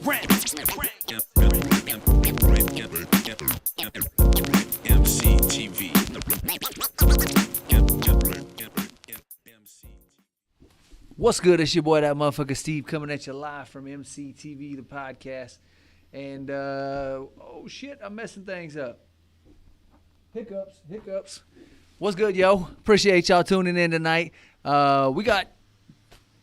EmceeTV. What's good? It's your boy, that motherfucker Steve, coming at you live from EmceeTV, the podcast. And, oh shit, I'm messing things up. Hiccups. What's good, yo? Appreciate y'all tuning in tonight. We got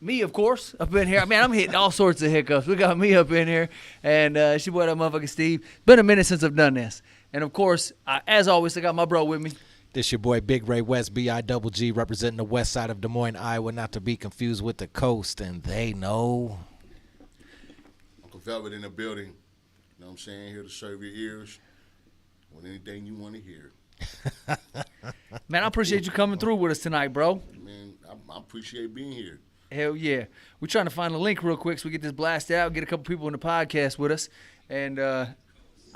me, of course, up in here. Man, I'm hitting all sorts of hiccups. We got me up in here. And it's your boy, that motherfucker Steve. Been a minute since I've done this. And, of course, as always, I got my bro with me. This your boy Big Ray West, B-I-double-G, representing the west side of Des Moines, Iowa, not to be confused with the coast, and they know. Uncle Velvet in the building. You know what I'm saying? Here to serve your ears with anything you want to hear. Man, I appreciate you coming through with us tonight, bro. Man, I appreciate being here. Hell yeah. We're trying to find a link real quick so we get this blasted out, get a couple people in the podcast with us. And I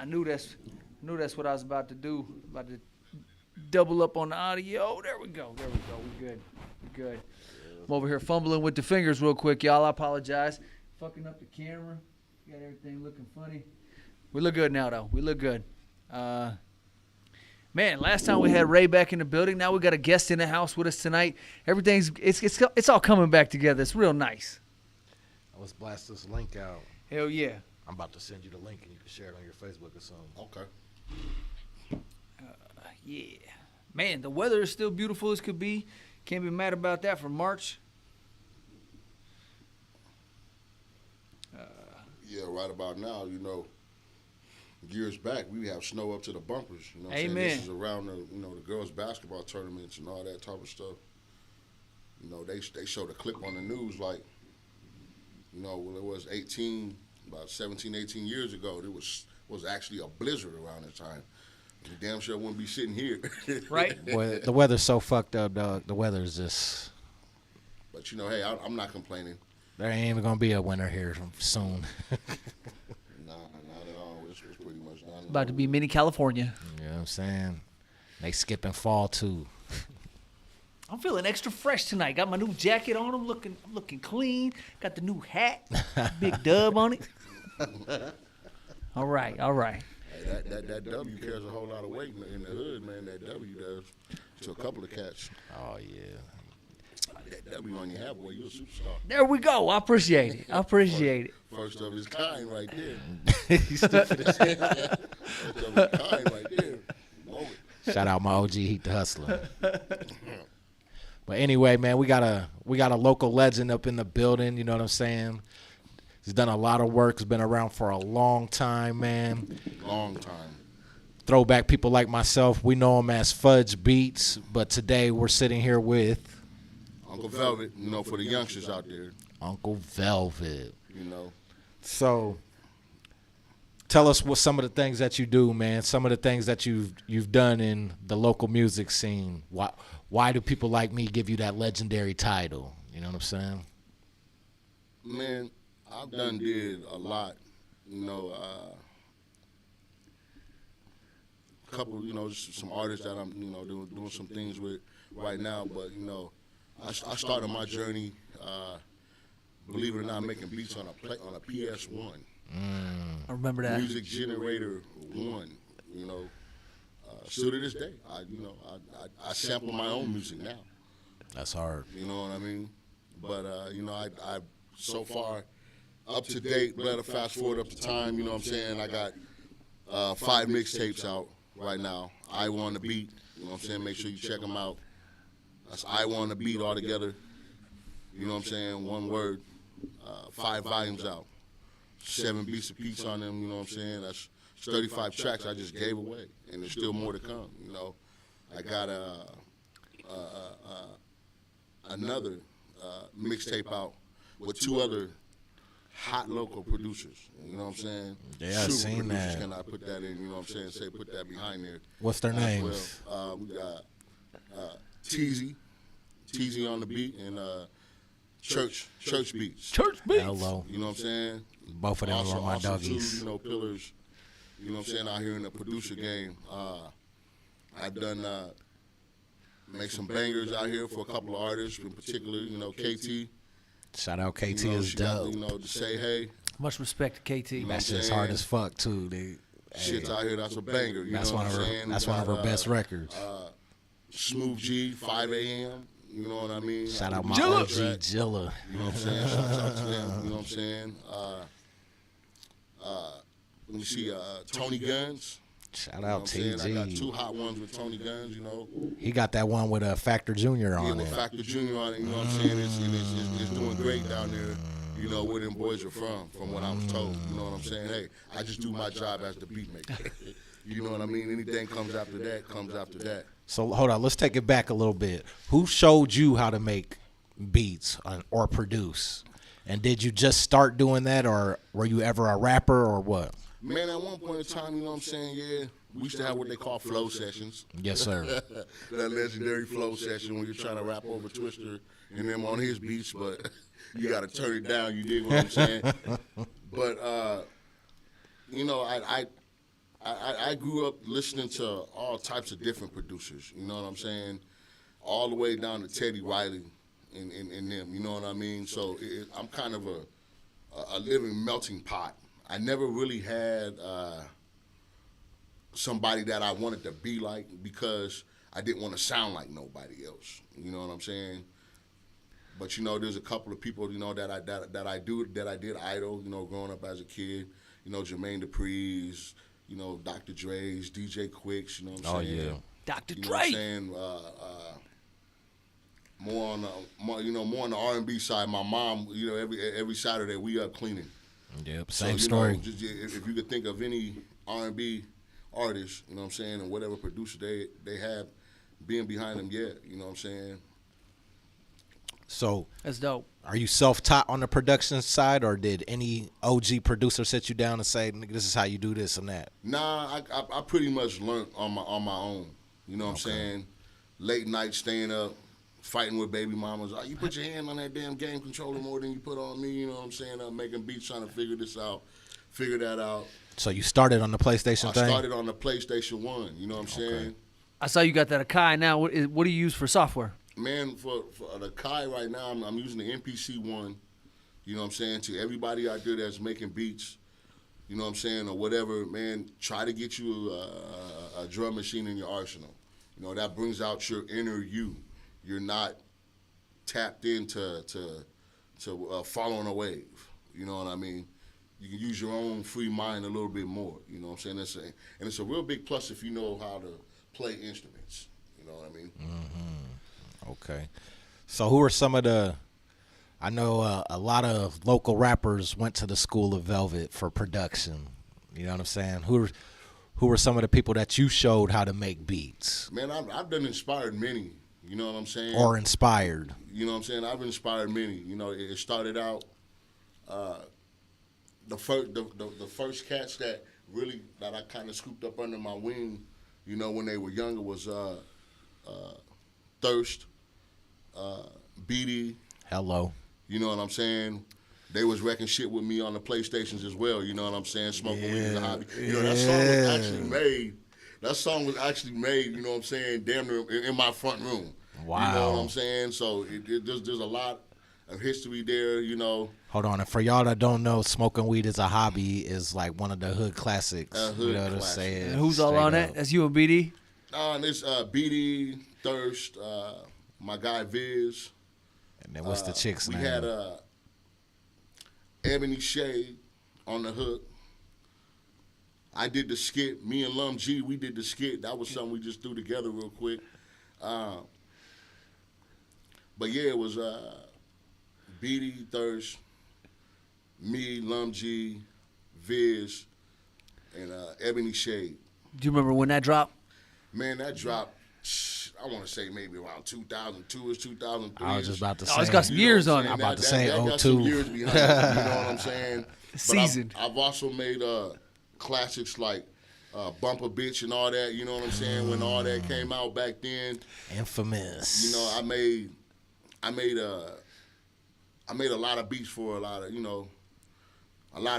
knew that's what I was about to do, about to double up on the audio. There we go. We good. I'm over here fumbling with the fingers real quick, y'all. I apologize. Fucking up the camera. Got everything looking funny. We look good now, though. We look good. Man, last time we had Ray back in the building. Now we got a guest in the house with us tonight. Everything's it's all coming back together. It's real nice. Let's blast this link out. Hell yeah. I'm about to send you the link and you can share it on your Facebook or something. Okay. Yeah. Man, the weather is still beautiful as could be. Can't be mad about that for March. Yeah, right about now, you know, years back, we have snow up to the bumpers. You know what I'm Amen. saying? This is around the girls' basketball tournaments and all that type of stuff. You know, they showed a clip on the news like, you know, when it was about 17, 18 years ago, there was actually a blizzard around that time. You damn sure wouldn't be sitting here. Right? Boy, the weather's so fucked up, dog. The weather's just... But, you know, hey, I'm not complaining. There ain't even going to be a winter here soon. Nah, not at all. It's pretty much done. About to be mini California. You know what I'm saying? They skipping fall, too. I'm feeling extra fresh tonight. Got my new jacket on. I'm looking clean. Got the new hat. Big dub on it. All right. Hey, that W carries a whole lot of weight in the hood, man. That W does to a couple of cats. Oh, yeah. That W on your hat, boy, you a superstar. There we go. I appreciate it. First of his kind right there. He's stupid as hell. First of his kind right there. Moment. Shout out my OG Heat the Hustler. But anyway, man, we got a local legend up in the building. You know what I'm saying? He's done a lot of work. He's been around for a long time, man. Long time. Throwback people like myself, we know him as Fudge Beats. But today we're sitting here with Uncle Velvet, you know, for the youngsters out there. Uncle Velvet. You know. So tell us what some of the things that you do, man. Some of the things that you've done in the local music scene. Why do people like me give you that legendary title? You know what I'm saying? Man, I've did a lot. You know, couple, you know, some artists that I'm, you know, doing some things with right now. But, you know, I started my journey, believe it or not, making beats on a PS1. I remember that. Music Generator 1, you know. Still to this day, I sample my own music now. That's hard. You know what I mean? But, you know, I so far up to date, better fast forward up to time, you know what I'm saying? I got 5 mixtapes out right now. I Want to Beat, you know what I'm saying? Make sure you check them out. That's I Want to Beat all together. You know what I'm saying? One word. 5 volumes out. 7 beats apiece on them, you know what I'm saying? That's 35 tracks I just gave away, and there's still more to come, you know. I got another mixtape out with 2 other hot local producers, you know what I'm saying? Yeah, I've seen that. Can I put that in, you know what I'm saying? Put that behind there. What's their names? Well, we got Teezy on the beat, and Church Beats. Church Beats. Hello. You know what I'm saying? Both of them are my doggies. Too, you know, pillars, you know what I'm saying, out here in the producer game. I've done make some bangers out here for a couple of artists, in particular, you know, KT. Shout out KT you know, is dope. You know, to say hey. Much respect to KT. You know That what I'm shit's saying? hard as fuck too, dude. Shit's out here, that's a banger. You That's know one what of I'm her. saying? That's one of her best records. Smooth G, 5 a.m. You know what I mean? Shout out my Jilla. OG Jilla. You know what I'm saying? Shout out to them. You know what I'm saying? Let me see. Tony Guns. Shout You know out what I'm saying? I got 2 TG. hot ones with Tony Guns. You know, He got that one with Factor Jr. yeah, on with it. Factor Jr. on it. You know what I'm saying? It's doing great down there. You know where them boys are from what I was told. You know what I'm saying? Hey, I just do my job as the beat maker. You know what I mean? Anything comes after that comes after that. So hold on, let's take it back a little bit. Who showed you how to make beats or produce? And did you just start doing that, or were you ever a rapper, or what? Man, at one point in time, you know what I'm saying? Yeah, we used to have what they call flow sessions. Yes, sir. That legendary flow session when you're trying to rap over Twister and them on his beats, but you got to turn it down. You dig what I'm saying? But you know, I grew up listening to all types of different producers. You know what I'm saying? All the way down to Teddy Riley and them. You know what I mean? So I'm kind of a living melting pot. I never really had somebody that I wanted to be like because I didn't want to sound like nobody else. You know what I'm saying? But you know, there's a couple of people you know that I did idol. You know, growing up as a kid. You know, Jermaine Dupri's. You know, Dr. Dre's, DJ Quicks. You know what I'm saying? Oh yeah. Dr. You know what I'm Dre. saying? More on the R&B side. My mom, you know, every Saturday we up cleaning. Yep. So, Same you story. know, just, if you could think of any R&B artist, you know what I'm saying, and whatever producer they have being behind them, yeah, you know what I'm saying. So, That's dope. are you self-taught on the production side, or did any OG producer sit you down and say, "Nigga, this is how you do this and that"? Nah, I pretty much learned on my own. You know what I'm saying? Late night staying up, fighting with baby mamas. You put your hand on that damn game controller more than you put on me. You know what I'm saying? I'm making beats, trying to figure that out. So you started on the PlayStation I thing? started on the PlayStation 1. You know what I'm saying? I saw you got that Akai now. What do you use for software? Man, for the Kai right now, I'm using the MPC 1. You know what I'm saying? To everybody out there that's making beats, you know what I'm saying, or whatever, man, try to get you a drum machine in your arsenal. You know, that brings out your inner you. You're not tapped into following a wave. You know what I mean? You can use your own free mind a little bit more. You know what I'm saying? It's a real big plus if you know how to play instruments. You know what I mean? Okay. So who are some of the, I know a lot of local rappers went to the School of Velvet for production. You know what I'm saying? Who were some of the people that you showed how to make beats? Man, I've done inspired many. You know what I'm saying? Or inspired? You know what I'm saying? I've inspired many. You know, it started out, the first cats that I kind of scooped up under my wing, you know, when they were younger was Thirst, BD. Hello. You know what I'm saying? They was wrecking shit with me on the PlayStations as well. You know what I'm saying? Smoking weed is a hobby. You know, that song was actually made. That song was actually made, you know what I'm saying, damn near in my front room. Wow. You know what I'm saying? So there's a lot of history there, you know. Hold on. And for y'all that don't know, smoking weed is a hobby is like one of the hood classics. Hood you know what I'm classic. saying? And who's all Straight on up. that? That's you and BD? And it's BD, Thirst, my guy Viz. And then what's the chick's We name? had Ebony Shade on the hook. I did the skit. Me and Lum G, we did the skit. That was something we just threw together real quick. But yeah, it was BD, Thirst, me, Lum G, Viz, and Ebony Shade. Do you remember when that dropped? Man, that dropped, I want to say maybe around 2002-ish, 2003. I was just about to say. Oh, it's got some years on it. I'm about to say that got 02. some years behind it, you know what I'm saying? But Seasoned. I've also made classics like Bumper Bitch and all that, you know what I'm saying? When all that came out back then, Infamous. you know, I made a lot of beats for a lot of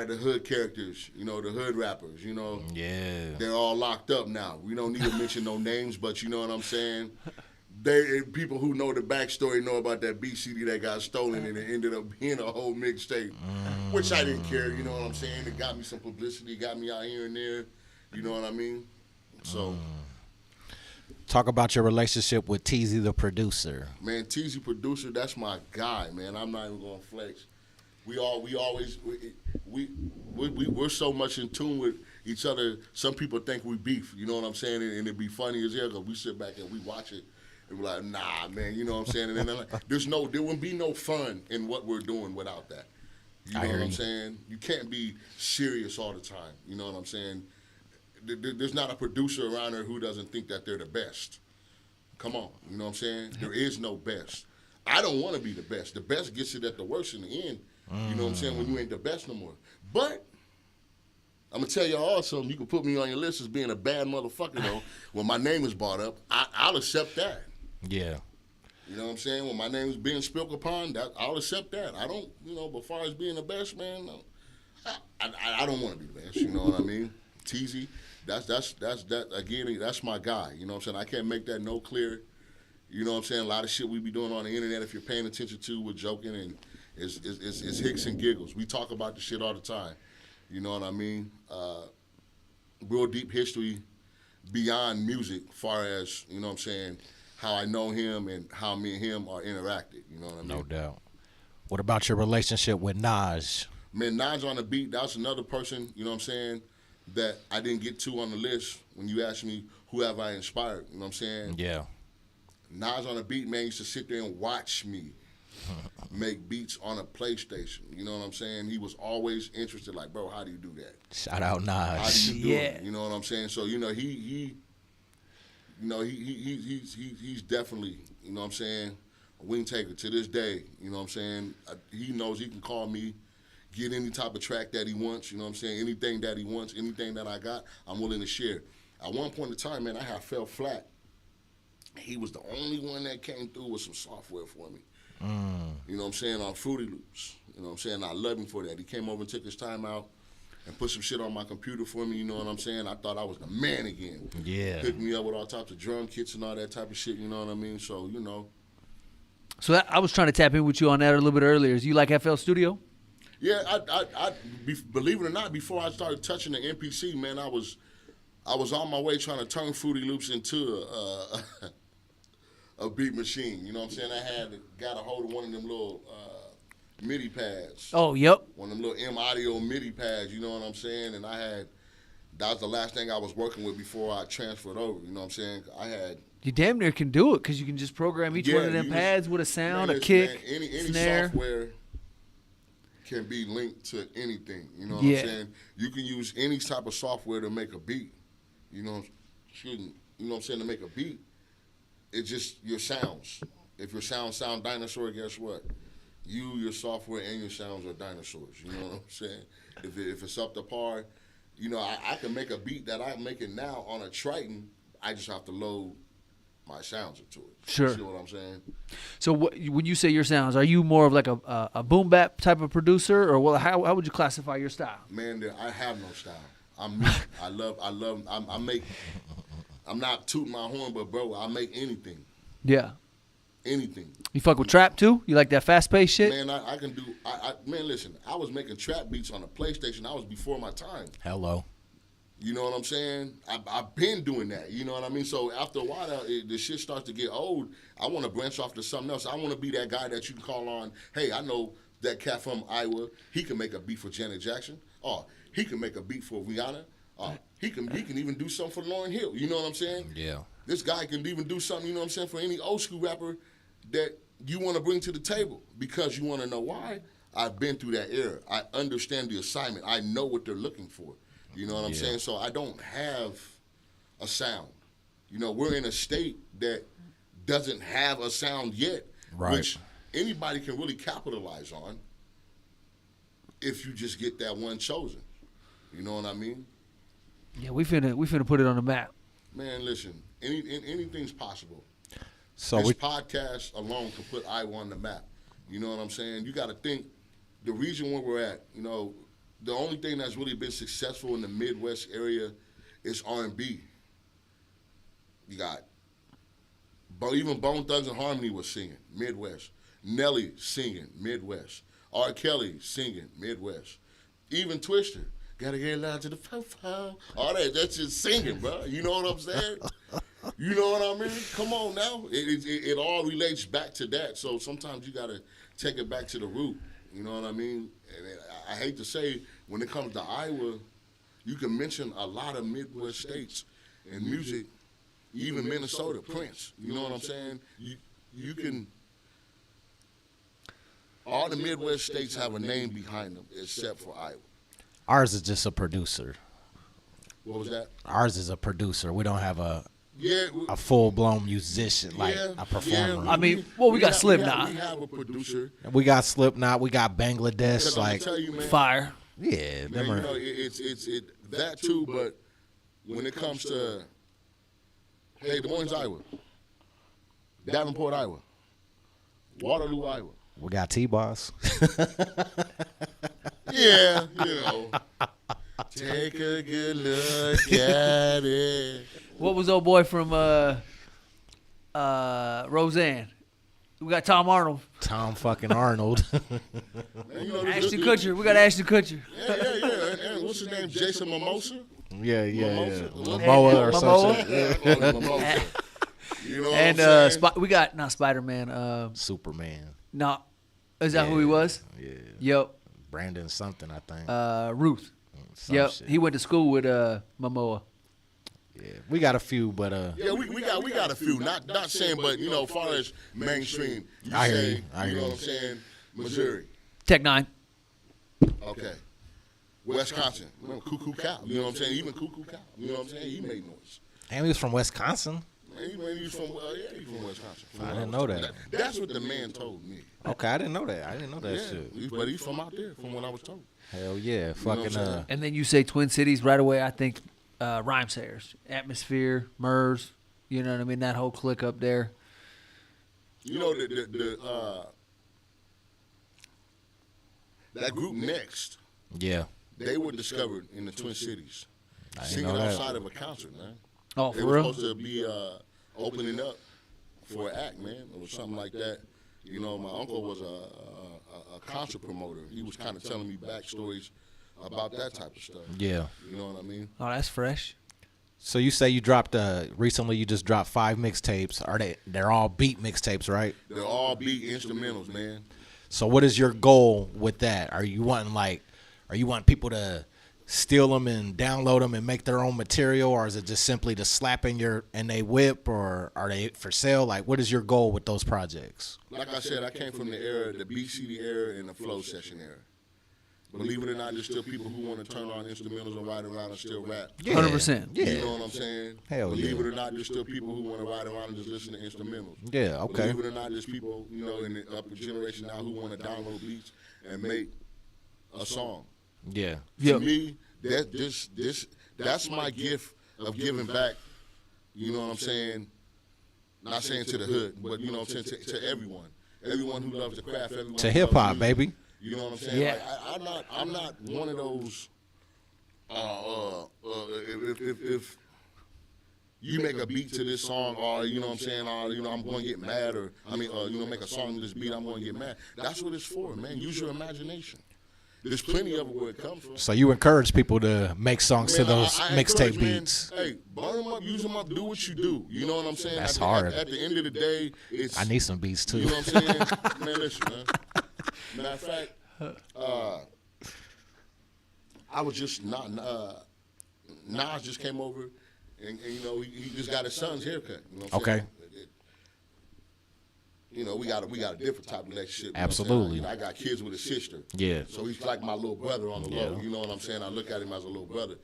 the hood characters, you know, the hood rappers, you know. Yeah. They're all locked up now. We don't need to mention no names, but you know what I'm saying? People who know the backstory know about that beat CD that got stolen and it ended up being a whole mixtape. which I didn't care. You know what I'm saying? It got me some publicity, got me out here and there. You know what I mean? So, Talk about your relationship with Teezy the producer. man, Teezy producer, that's my guy, man. I'm not even gonna flex. We're so much in tune with each other. Some people think we beef. You know what I'm saying? And it'd be funny as hell because we sit back and we watch it. And we're like, nah, man, you know what I'm saying? And then like, there wouldn't be no fun in what we're doing without that. You know what I'm saying? You can't be serious all the time. You know what I'm saying? There's not a producer around there who doesn't think that they're the best. Come on, you know what I'm saying? There is no best. I don't want to be the best. The best gets it at the worst in the end. You know what I'm saying? When you ain't the best no more. But I'm gonna tell y'all all something. You can put me on your list as being a bad motherfucker though. When my name is brought up, I'll accept that. Yeah. You know what I'm saying? When my name is being spoke upon, I'll accept that. I don't, but as far as being the best, man, no, I don't want to be the best. You know what I mean? Teezy, that's my guy. You know what I'm saying? I can't make that no clear. You know what I'm saying? A lot of shit we be doing on the internet, if you're paying attention to, we're joking and it's hicks and giggles. We talk about the shit all the time. You know what I mean? Real deep history beyond music, far as, you know what I'm saying, how I know him and how me and him are interacted. You know what I mean? No doubt. What about your relationship with Naj? Man, Naj on the beat, that's another person, you know what I'm saying, that I didn't get to on the list when you asked me who have I inspired. You know what I'm saying? Yeah. Naj on the beat, man, used to sit there and watch me make beats on a PlayStation. You know what I'm saying? He was always interested, like, bro, how do you do that? Shout out Naj. How do you do it? You know what I'm saying? So, he's definitely, you know what I'm saying, a wing taker to this day. You know what I'm saying? He knows he can call me, get any type of track that he wants. You know what I'm saying? Anything that he wants, anything that I got, I'm willing to share. At one point in time, man, I had fell flat. He was the only one that came through with some software for me. You know what I'm saying, on Fruity Loops. You know what I'm saying? I love him for that. He came over and took his time out and put some shit on my computer for me, you know what I'm saying? I thought I was the man again. Yeah. Picked me up with all types of drum kits and all that type of shit, you know what I mean? So, So I was trying to tap in with you on that a little bit earlier. Is you like FL Studio? Yeah, believe it or not, before I started touching the MPC, man, I was on my way trying to turn Fruity Loops into a beat machine. You know what I'm saying? I got a hold of one of them little MIDI pads. Oh, yep. One of them little M Audio MIDI pads, you know what I'm saying? And that was the last thing I was working with before I transferred over, you know what I'm saying? You damn near can do it because you can just program each one of them pads with a sound, a kick, man, any snare. software can be linked to anything, you know what I'm saying? You can use any type of software to make a beat, you know what I'm saying, to make a beat. It's just your sounds. If your sounds sound dinosaur, guess what? Your software, and your sounds are dinosaurs. You know what I'm saying? If it's up to par, I can make a beat that I'm making now on a Triton. I just have to load my sounds into it. Sure. You see what I'm saying? So when you say your sounds, are you more of like a boom bap type of producer, or how would you classify your style? Man, I have no style. I'm not tooting my horn, but bro, I make anything. Yeah. Anything. You fuck with trap too? You like that fast paced shit? Man, I can do. Man, listen, I was making trap beats on the PlayStation. I was before my time. Hello. You know what I'm saying? I've been doing that. You know what I mean? So after a while, the shit starts to get old. I want to branch off to something else. I want to be that guy that you can call on. Hey, I know that cat from Iowa. He can make a beat for Janet Jackson. Or he can make a beat for Rihanna. He can even do something for Lauryn Hill. You know what I'm saying? Yeah. This guy can even do something, you know what I'm saying, for any old school rapper that you want to bring to the table. Because you want to know why? I've been through that era. I understand the assignment. I know what they're looking for. You know what I'm saying? So I don't have a sound. We're in a state that doesn't have a sound yet, right, which anybody can really capitalize on if you just get that one chosen. You know what I mean? Yeah, we finna put it on the map. Man, listen, anything's possible. So this podcast alone can put Iowa on the map. You know what I'm saying? You got to think the region where we're at. The only thing that's really been successful in the Midwest area is R&B. You got, even Bone Thugs and Harmony was singing Midwest. Nelly singing Midwest. R. Kelly singing Midwest. Even Twister. Gotta get loud to the fo-fo. All that's just singing, bro. You know what I'm saying? You know what I mean? Come on now. It all relates back to that. So sometimes you gotta take it back to the root. You know what I mean? And I hate to say, when it comes to Iowa, you can mention a lot of Midwest states in music, even Minnesota, Prince. You know what I'm saying? You can. All the Midwest states have a name behind them, except for Iowa. Ours is just a producer. What was that? Ours is a producer. We don't have a Yeah, full blown musician like yeah, a performer. I mean, well, we got Slipknot. We have a producer. We got Slipknot. We got Bangladesh. Because I'm Like, gonna tell you, man, Fire. yeah, man, them you are, know, it's that too. But when it comes to, hey, Des Moines, Iowa, Davenport, Iowa, Waterloo, Iowa. we got T-Boss. Yeah, you know. Take a good look at it. What was old boy from Roseanne? We got Tom Arnold. Tom fucking Arnold. Man, you know, Ashton Kutcher. We got Ashton Kutcher. Yeah. And what's his name? Jason Mimosa? yeah. Mimosa. Momoa or Momoa. something. Mimosa. You know And what I'm saying? we got not Spider-Man. Superman. No, is that who he was? Yeah. Yep. Brandon something, I think. Ruth. Some Yep. shit. He went to school with Momoa. Yeah, we got a few, but Yeah, we got a few. Not saying, but you know, as far as mainstream, you I hear say, you. I hear know you. what I'm saying? Missouri, Tech Nine. okay. Wisconsin, remember Cuckoo Cow? You know what I'm saying? Even Cuckoo Cow, you know what I'm saying? He made noise. and he was from Wisconsin. Man, he's from Wisconsin. I didn't know that. That's what the man told me. Okay, I didn't know that. I didn't know that Yeah, shit. but he's from out there, from what I was told. Hell yeah, You know what I'm fucking saying? And then you say Twin Cities right away. I think Rhymesayers, Atmosphere, Murs. You know what I mean? That whole clique up there. You know that group Next, yeah. they were discovered in the Twin Cities, I didn't singing know that. outside of a concert, man. Oh, They for were real? supposed to be opening up for an act, man. It was something like that. You know, my uncle was a concert promoter. He was kind of telling me backstories about that type of stuff. Yeah. You know what I mean? Oh, that's fresh. So you say you dropped recently? You just dropped 5 mixtapes. They're all beat mixtapes, right? They're all beat instrumentals, man. So what is your goal with that? Are you wanting people to steal them and download them and make their own material, or is it just simply to slap in they whip, or are they for sale? Like, what is your goal with those projects? Like I said, I came from the era, the BCD era and the flow session era. Believe it or not, there's still people who want to turn on instrumentals and ride around and still rap. Yeah. 100%. Yeah. You know what I'm saying? Hell Believe yeah. it or not, there's still people who want to ride around and just listen to instrumentals. Yeah. Okay. Believe it or not, there's people, you know, in the upper generation now who want to download beats and make a song. Yeah. Yep. To me, that's my gift of giving back. You know what I'm saying? Not saying to the hood, but you know what I'm saying, to everyone. Everyone who loves the craft. Everyone To who hip loves hop, music. baby. You know what I'm saying? Yeah. Like, I'm not one of those. If you make a beat to this song, or you know what I'm saying, or you know I'm going to get mad, or you know, make a song to this beat, I'm going to get mad. That's what it's for, man. Use your imagination. There's plenty of it where it comes from. So you encourage people to make songs to Man, those I mixtape encourage, man, beats. Hey, burn them up, use them up, do what you do. You know what I'm saying? That's at the, hard. At the end of the day, it's. I need some beats too. You know what I'm saying? Man, listen, man. Matter of fact, I was just not. Nas just came over, and you know he just got his son's haircut. You know what I'm Okay. saying? You know, we got a different type of relationship. You know what I'm Absolutely. saying? You know, I got kids with a sister. Yeah. So he's like my little brother on the low. You know what I'm saying? I look at him as a little brother.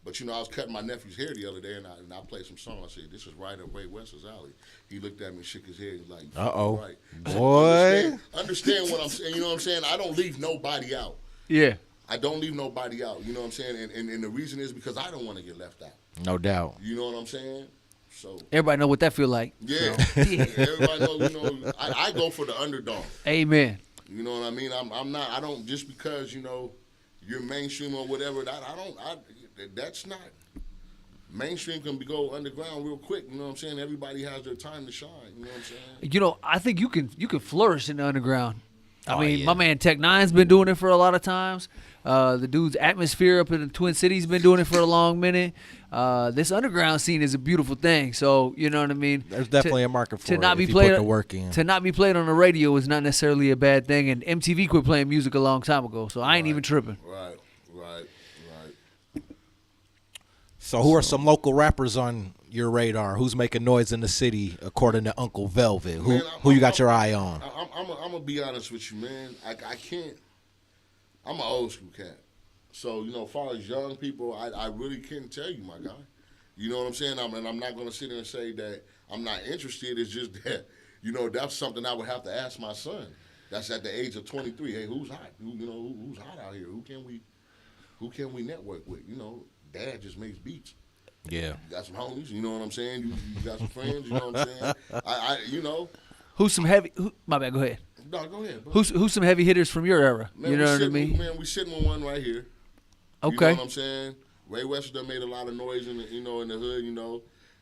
But, you know, I was cutting my nephew's hair the other day, and I played some song. I said, this is right up Ray West's alley. He looked at me and shook his head. He's like, Uh-oh. right. Boy. Understand what I'm saying. You know what I'm saying? I don't leave nobody out. Yeah. I don't leave nobody out. You know what I'm saying? And the reason is because I don't want to get left out. No doubt. You know what I'm saying? So, Everybody know what that feel like. yeah. Everybody knows, you know, I go for the underdog. Amen. You know what I mean? I'm not. I don't just because you know you're mainstream or whatever. That's not mainstream. Can go underground real quick. You know what I'm saying? Everybody has their time to shine. You know what I'm saying? You know, I think you can flourish in the underground. I mean, my man Tech Nine's been doing it for a lot of times. The dude's Atmosphere up in the Twin Cities been doing it for a long minute. This underground scene is a beautiful thing. So you know what I mean. There's definitely a market for to it not be if you played put the work in. To not be played on the radio is not necessarily a bad thing. And MTV quit playing music a long time ago, so I ain't even tripping. Right. So who are some local rappers on your radar? Who's making noise in the city according to Uncle Velvet? Who you got your eye on? I'm gonna be honest with you, man. I can't. I'm an old school cat, so as far as young people, I really can't tell you, my guy. You know what I'm saying? I'm not gonna sit there and say that I'm not interested. It's just that that's something I would have to ask my son. That's at the age of 23. Hey, who's hot? Who's hot out here? Who can we network with? Dad just makes beats. Yeah. You got some homies, you know what I'm saying? You got some friends, you know what I'm saying? Who's some heavy? My bad. Go ahead. No, go ahead, bro. Who's some heavy hitters from your era? Man, you know what I mean? Man, we sitting with one right here. Okay. You know what I'm saying? Ray West done made a lot of noise in the in the hood.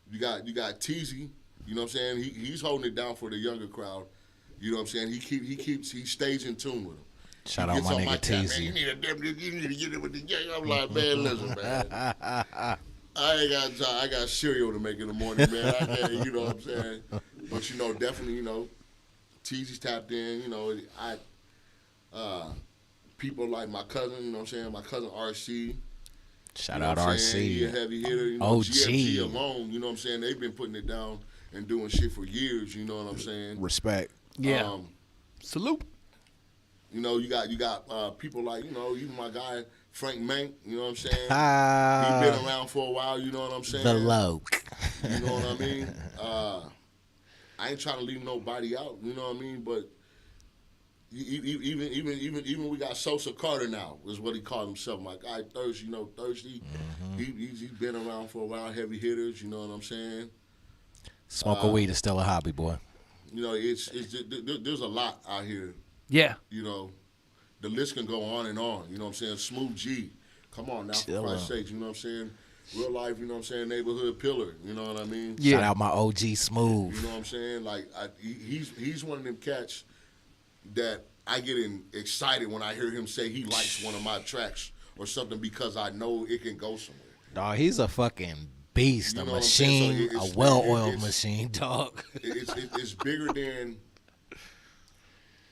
You got Teasy. You know what I'm saying? He's holding it down for the younger crowd. You know what I'm saying? He stays in tune with them. Shout out my nigga Teasy. You need to get it with the gang. I'm like, man, listen, man. I ain't got time. I got cereal to make in the morning, man. I can't, you know what I'm saying? But definitely, Teasy's tapped in. People like my cousin. You know what I'm saying? My cousin RC. Shout out RC. He a heavy hitter. OG. GFG alone. You know what I'm saying? They've been putting it down and doing shit for years. You know what I'm saying? Respect. Yeah. Salute. You got people like, even my guy Frank Mank, you know what I'm saying? He's been around for a while, you know what I'm saying? The Loke. You know what I mean? I ain't trying to leave nobody out, you know what I mean? But even we got Sosa Carter now, is what he called himself. My guy Thirsty, Thirsty. Mm-hmm. He's been around for a while, heavy hitters, you know what I'm saying? Smoking weed is still a hobby, boy. There's a lot out here. Yeah. The list can go on and on. You know what I'm saying? Smooth G. Come on now, for Christ's sake. You know what I'm saying? Real life, you know what I'm saying? Neighborhood pillar. You know what I mean? Yeah. Shout out my OG Smooth. You know what I'm saying? Like, he's one of them cats that I get excited when I hear him say he likes one of my tracks or something because I know it can go somewhere. Dog, he's a fucking beast, a machine, so a well-oiled machine, dog. It's bigger than...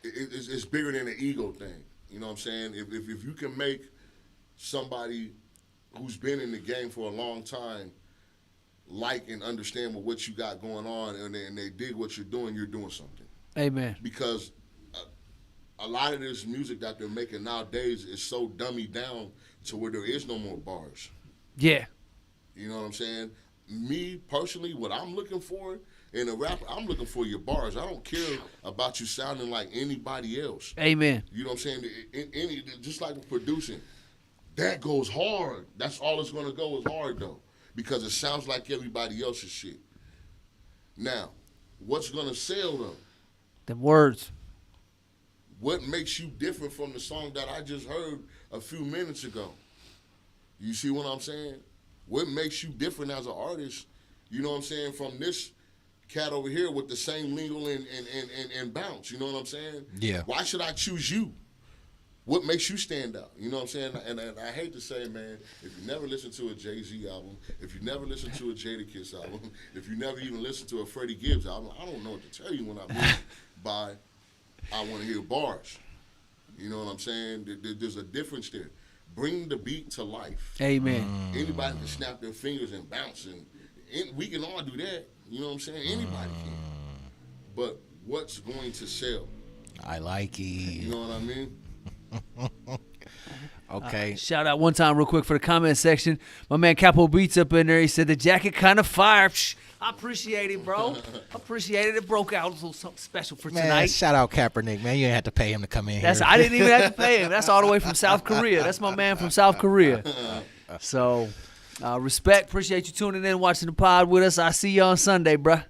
It's bigger than an ego thing. You know what I'm saying? If you can make somebody who's been in the game for a long time like and understand what you got going on and they dig what you're doing something. Amen. Because a lot of this music that they're making nowadays is so dummied down to where there is no more bars. Yeah. You know what I'm saying? Me, personally, what I'm looking for in a rapper, I'm looking for your bars. I don't care about you sounding like anybody else. Amen. You know what I'm saying? Just like with producing, that goes hard. That's all it's going to go is hard, though, because it sounds like everybody else's shit. Now, what's going to sell, though? Them words. What makes you different from the song that I just heard a few minutes ago? You see what I'm saying? What makes you different as an artist, you know what I'm saying, from this cat over here with the same lingo and bounce, you know what I'm saying? Yeah. Why should I choose you? What makes you stand out? You know what I'm saying? And I hate to say, man, if you never listen to a Jay-Z album, if you never listen to a Jadakiss album, if you never even listen to a Freddie Gibbs album, I don't know what to tell you when I mean by I want to hear bars. You know what I'm saying? There's a difference there. Bring the beat to life. Amen. Anybody can snap their fingers and bounce, and we can all do that. You know what I'm saying? Anybody can. But what's going to sell? I like it. You know what I mean? Okay. Shout out one time real quick for the comment section. My man Capo Beats up in there. He said the jacket kind of fire. Psh, I appreciate it, bro. Appreciate it. It broke out a little something special for Man, tonight. shout out Kaepernick, man. You ain't have to pay him to come in here. I didn't even have to pay him. That's all the way from South Korea. That's my man from South Korea. So, respect. Appreciate you tuning in, watching the pod with us. I see you on Sunday, bruh.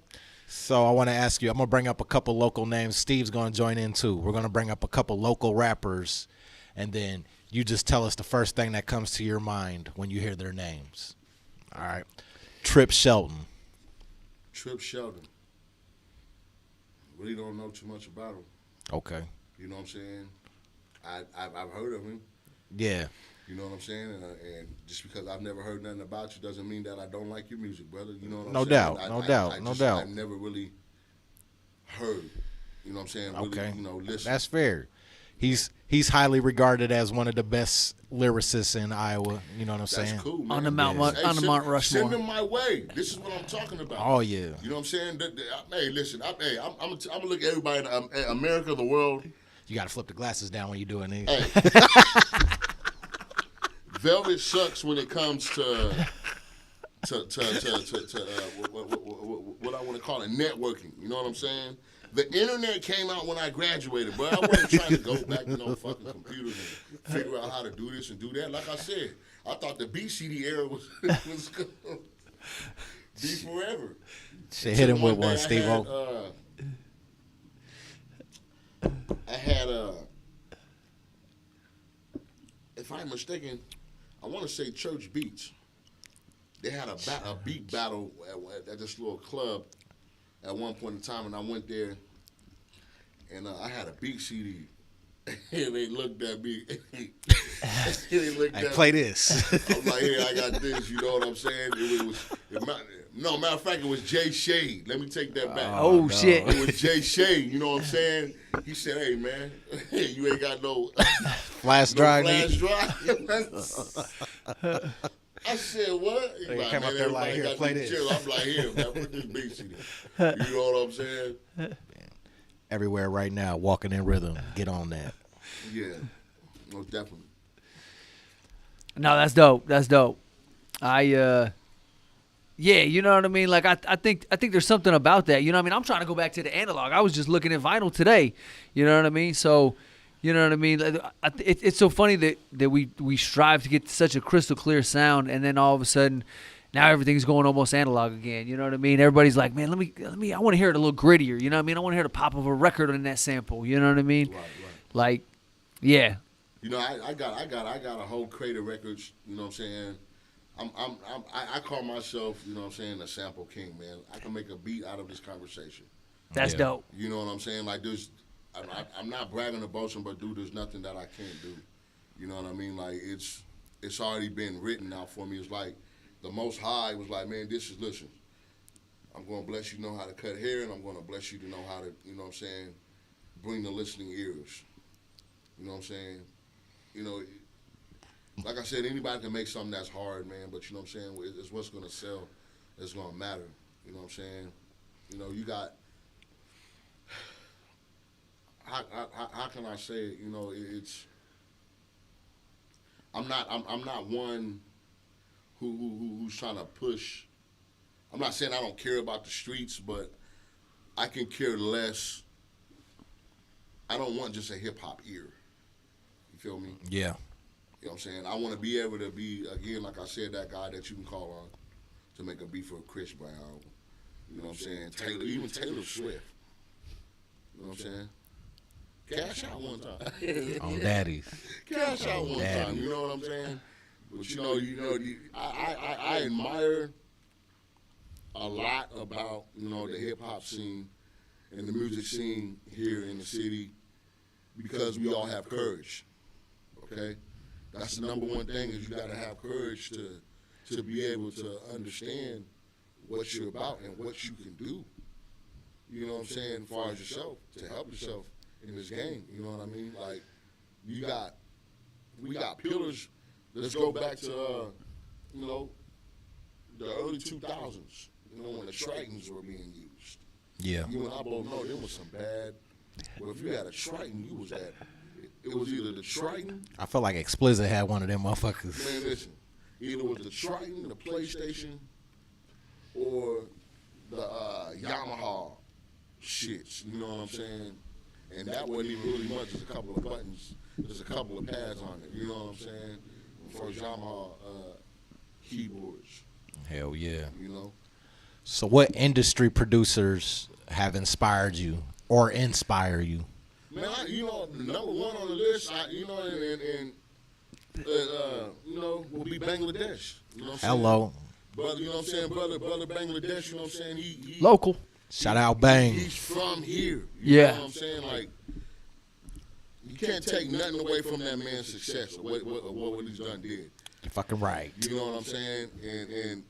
So I want to ask you, I'm going to bring up a couple local names. Steve's going to join in too. We're going to bring up a couple local rappers, and then you just tell us the first thing that comes to your mind when you hear their names. All right. Trip Shelton. Trip Shelton. Really don't know too much about him. Okay. You know what I'm saying? I've heard of him. Yeah. You know what I'm saying? And just because I've never heard nothing about you doesn't mean that I don't like your music, brother. You know what I'm No saying? doubt. I No just- doubt. No doubt. I've never really heard. You know what I'm saying? Really, Okay. listen. That's fair. He's highly regarded as one of the best lyricists in Iowa. You know what I'm saying? That's cool, man. On the Mount Yes. on the Mount Rushmore. Send him my way. This is what I'm talking about. Oh yeah. You know what I'm saying? Hey, listen. I'm gonna look at everybody in America, the world. You got to flip the glasses down when you're doing these. Hey, Velvet sucks when it comes to what I want to call it, networking. You know what I'm saying? The internet came out when I graduated, bro. I wasn't trying to go back to no fucking computers and figure out how to do this and do that. Like I said, I thought the BCD era was going to be forever. Shit, hit him with day one, Steve-O. I had if I'm mistaken, I want to say Church Beats. They had a beat battle at this little club at one point in time, and I went there, and I had a beat CD, and they looked at me. They looked Hey, at play me. this. I'm like, here, I got this. You know what I'm saying? No, matter of fact, it was Jay Shade. Let me take that back. Oh, no. shit. It was Jay Shade. You know what I'm saying? He said, hey, man, you ain't got no Flash drive. flash drive. I said, what? He They like, came man, up there like, everybody here, got play these this. chill. I'm like, here, man, put this beat CD. You know what I'm saying? Everywhere right now, walking in rhythm. Get on that. Yeah, most definitely. No, that's dope. That's dope. Yeah, you know what I mean? Like I think there's something about that. You know what I mean? I'm trying to go back to the analog. I was just looking at vinyl today. You know what I mean? So, you know what I mean? It's so funny that we strive to get such a crystal clear sound, and then all of a sudden, now everything's going almost analog again. You know what I mean? Everybody's like, man, let me. I want to hear it a little grittier. You know what I mean? I want to hear the pop of a record in that sample. You know what I mean? Right. Like, yeah. You know, I got a whole crate of records. You know what I'm saying? I call myself, you know what I'm saying, a sample king, man. I can make a beat out of this conversation. That's Yeah. dope. You know what I'm saying? Like, I'm not bragging or boasting, but dude, there's nothing that I can't do. You know what I mean? Like, it's already been written out for me. It's like the Most High was like, man, listen, I'm going to bless you to know how to cut hair, and I'm going to bless you to know how to, you know what I'm saying, bring the listening ears. You know what I'm saying? You know, like I said, anybody can make something that's hard, man, but you know what I'm saying? It's what's going to sell. It's going to matter. You know what I'm saying? You know, you got, how can I say it? You know, I'm not one who's trying to push. I'm not saying I don't care about the streets, but I can care less. I don't want just a hip hop ear. You feel me? Yeah. You know what I'm saying? I want to be able to be, again, like I said, that guy that you can call on to make a beat for Chris Brown. You know what I'm saying? Even Taylor Swift. You know what I'm saying? Cash out one time. On daddy. Cash out one Daddy. time. You know what I'm saying? But I admire a lot about, you know, the hip hop scene and the music scene here in the city because we all have courage. Okay? That's the number one thing is you got to have courage to be able to understand what you're about and what you can do. You know what I'm saying? As far as yourself, to help yourself in this game. You know what I mean? Like, we got pillars. Let's go back to, you know, the early 2000s. You know, when the Tritons were being used. Yeah. You and I both know there was some bad. Well, if you had a Triton, you was at. It was either the Triton. I feel like Explicit had one of them motherfuckers. Man, listen. Either with the Triton, the PlayStation, or the Yamaha shits. You know what I'm saying? And that wasn't even really much. Just a couple of buttons. Just a couple of pads on it. You know what I'm saying? First Yamaha keyboards. Hell yeah. You know? So what industry producers have inspired you or inspire you? Man, you know, number one on the list, you know, will be Bangladesh. You know what I'm saying? Hello. Brother, you know what I'm saying? Brother Bangladesh, you know what I'm saying? He, Local. Shout out Bang. He's from here. You Yeah. know what I'm saying? Like, you can't take nothing away from that man's success or what he's done did. You're fucking right. You know what I'm saying? And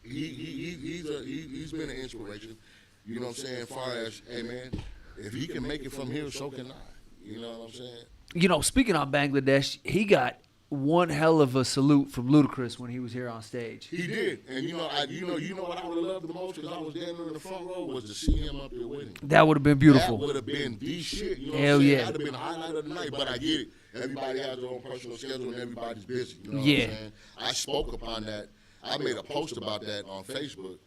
he's been an inspiration. You know what I'm saying? As far as, hey man, if he can make it from here, so can I. You know what I'm saying? You know, speaking on Bangladesh, he got one hell of a salute from Ludacris when he was here on stage. He did, and you know what I would have loved the most because I was down in the front row was to see him up there with him. That would have been beautiful. That would have been the shit. You know Hell what I'm saying? yeah. That would have been the highlight of the night. But I get it. Everybody has their own personal schedule and everybody's busy. You know what Yeah. I'm saying? I spoke upon that. I made a post about that on Facebook.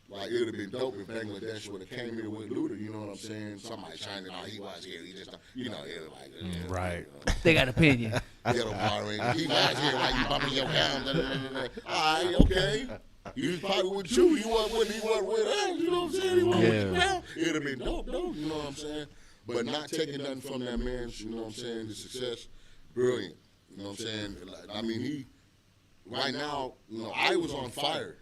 Like, it would have been dope if Bangladesh would have came here with Luda, you know what I'm saying? Somebody shining out, he was here, he just, you know, everybody. Right. You know. They got an opinion. Ghetto Power Rangers. He was here, like, you bumping your gowns. All right, okay. He was probably with you. He wasn't with us, you know what I'm saying? He wasn't with you now. It would have been dope, though, you know what I'm saying? But not taking nothing from that man's, you know what I'm saying, the success, brilliant. You know what I'm saying? I mean, he, right now, you know, I was on fire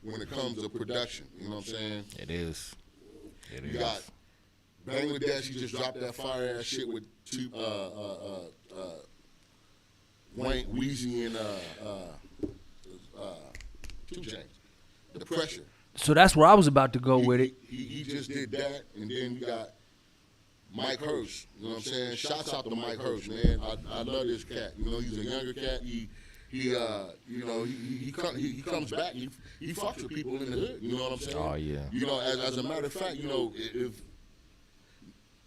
when it comes to production. You know what I'm saying? It is. It You got Bangladesh, he just dropped that fire ass shit with Wayne, Weezy, and 2 Chainz. The Pressure. So that's where I was about to go with it. He just did that, and then you got Mike Hurst. You know what I'm saying? Shouts out to Mike Hurst, man. I love this cat. You know, he's a younger cat. He comes back. He fucks with people in the hood. You know what I'm saying? Oh yeah. You know, as a matter of fact, you know, if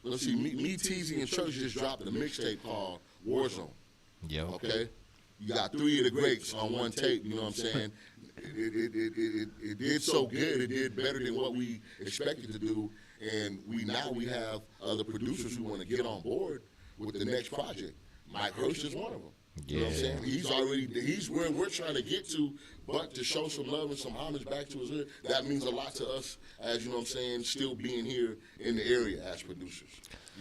let's see, me, Teezy, and Church just dropped a mixtape called Warzone. Yo. Okay, you got 3 of the greats on one tape. You know what I'm saying? It did so good. It did better than what we expected to do, and we have other producers who want to get on board with the next project. Mike Hurst is one of them. You know what I'm saying? He's where we're trying to get to, but to show some love and some homage back to his hood, that means a lot to us as, you know what I'm saying, still being here in the area as producers.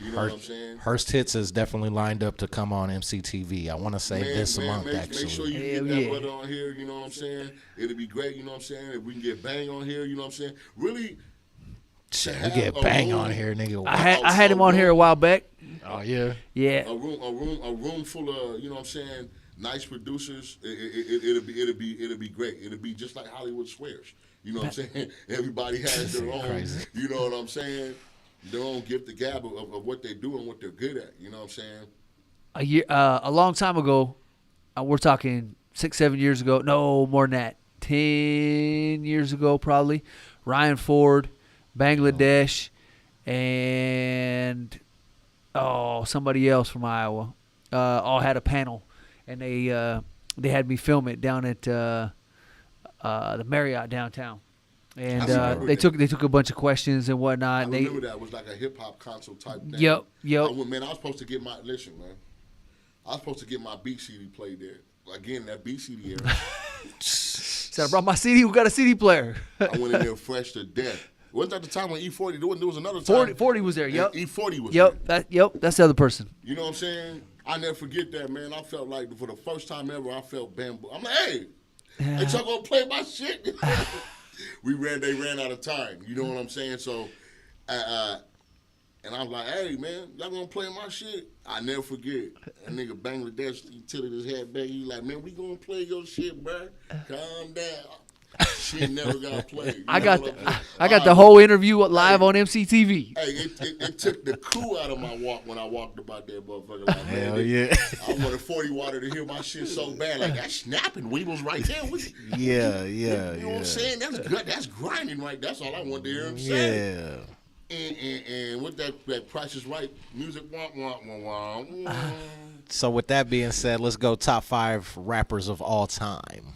You know what I'm saying? Hurst Hits is definitely lined up to come on EmceeTV. I want to say this month, actually. Make sure you Hell get that yeah. brother on here, you know what I'm saying? It'll be great, you know what I'm saying? If we can get Bang on here, you know what I'm saying? Really, Shit, we get Bang on here, nigga. I had him on here a while back. Oh yeah. Yeah. a room full of, you know what I'm saying, nice producers. It'll be great. It'll be just like Hollywood Squares. You know what I'm saying? Everybody has their own. Crazy. You know what I'm saying? Their own gift the gab of what they do and what they're good at. You know what I'm saying? A long time ago, we're talking 6-7 years ago. No, more than that. 10 years ago, probably. Ryan Ford, Bangladesh, and somebody else from Iowa, all had a panel, and they had me film it down at the Marriott downtown, and they took a bunch of questions and whatnot. I remember that. It was like a hip hop console type thing. Yep. I was supposed to get my I was supposed to get my beat CD played there. Again, that beat CD era. So I brought my CD. Who got a CD player? I went in there fresh to death. Wasn't that the time when E40? There was another time. 40 was there. Yep. E40 was there. Yep. That's the other person. You know what I'm saying? I never forget that, man. I felt like for the first time ever, I felt bamboo. I'm like, hey, ain't y'all gonna play my shit? They ran out of time. You know what I'm saying? So, and I was like, hey, man, y'all gonna play my shit? I never forget. That nigga Bangladesh, he tilted his head back. He like, man, we gonna play your shit, bro. Calm down. Shit never got played. I got the whole interview live on EmceeTV. Hey, it took the coup out of my walk when I walked about that motherfucker. Like, Hell man, yeah. I wanted 40 water to hear my shit so bad. Like, that snapping Weeble's right there. Yeah. You know what I'm saying? That's good. That's grinding, right? That's all I wanted to hear him say. Yeah. And with that Price is Right music, wah, wah, wah, wah. So with that being said, let's go top 5 rappers of all time.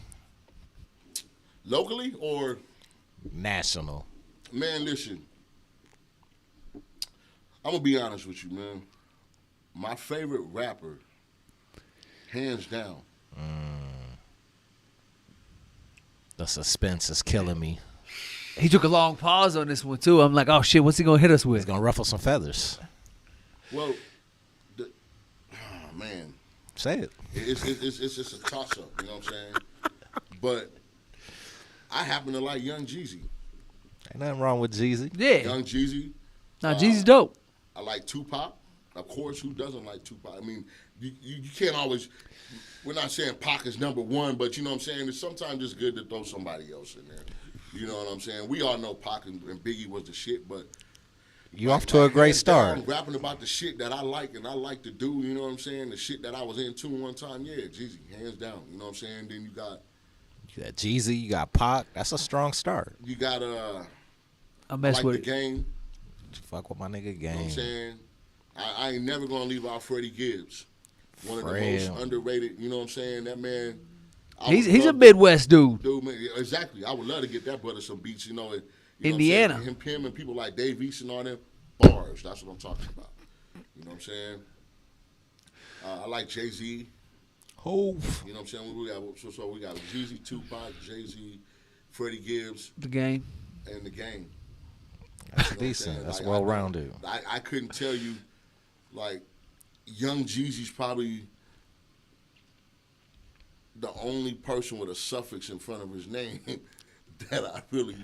Locally or National. man? Listen, I'm gonna be honest with you, man. My favorite rapper, hands down. The suspense is killing me. He took a long pause on this one too. I'm like, oh shit, what's he gonna hit us It's with? gonna ruffle some feathers. Well, man, Say it. it's just a toss up. You know what I'm saying? But I happen to like Young Jeezy. Ain't nothing wrong with Jeezy. Yeah. Young Jeezy. Nah, Jeezy's dope. I like Tupac. Of course, who doesn't like Tupac? I mean, you can't always. We're not saying Pac is number one, but you know what I'm saying. It's sometimes it's good to throw somebody else in there. You know what I'm saying? We all know Pac and Biggie was the shit, but You off to a great start. I'm rapping about the shit that I like and I like to do. You know what I'm saying? The shit that I was into one time. Yeah, Jeezy, hands down. You know what I'm saying? Then you got Jeezy, you got Pac. That's a strong start. You got I mess like with the it. Game. Fuck with my nigga Game. You know what I'm saying? I ain't never gonna leave out Freddie Gibbs. One of the Fred. most underrated. You know what I'm saying? That man. He's a Midwest dude. Dude, man, exactly. I would love to get that brother some beats. You know, Indiana. What I'm saying? Him and people like Dave East and all them bars. That's what I'm talking about. You know what I'm saying? I like Jay-Z. Hove. You know what I'm saying? We got Jeezy, Tupac, Jay-Z, Freddie Gibbs, The Game. and the Game. That's You know what I'm decent. saying? That's Like, well rounded. I couldn't tell you, like, Young Jeezy's probably the only person with a suffix in front of his name that I really,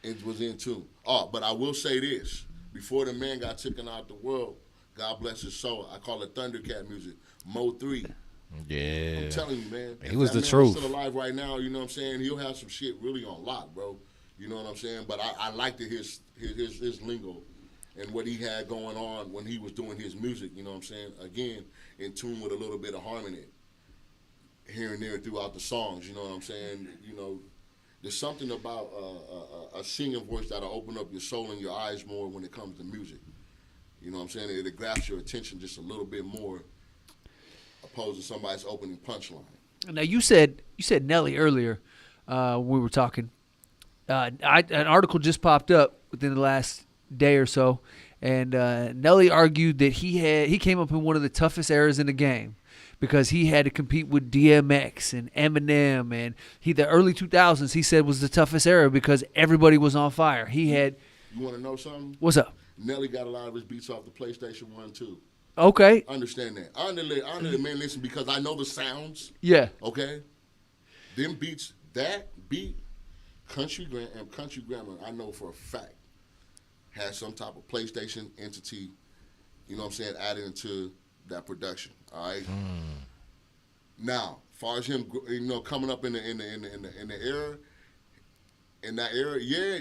it was into. Oh, but I will say this. Before the man got taken out the world, God bless his soul, I call it Thundercat music, Mo 3. Yeah. I'm telling you, man. He if was that the man truth. still alive right now, you know what I'm saying? He'll have some shit really on lock, bro. You know what I'm saying? But I liked his lingo and what he had going on when he was doing his music, you know what I'm saying? Again, in tune with a little bit of harmony here and there throughout the songs, you know what I'm saying? You know, there's something about a singing voice that'll open up your soul and your eyes more when it comes to music. You know what I'm saying? It grabs your attention just a little bit more opposed to somebody's opening punchline. Now you said Nelly earlier when we were talking. An article just popped up within the last day or so, and Nelly argued that he came up in one of the toughest eras in the game because he had to compete with DMX and Eminem, and the early 2000s he said was the toughest era because everybody was on fire. He had. You want to know something? What's up? Nelly got a lot of his beats off the PlayStation 1 too. Okay. Understand that. Understand, man, listen, because I know the sounds. Yeah. Okay? Them beats, that beat, Country Grammar, I know for a fact, has some type of PlayStation entity, you know what I'm saying, added into that production. All right? Now, as far as him, coming up in the era, in that era, yeah,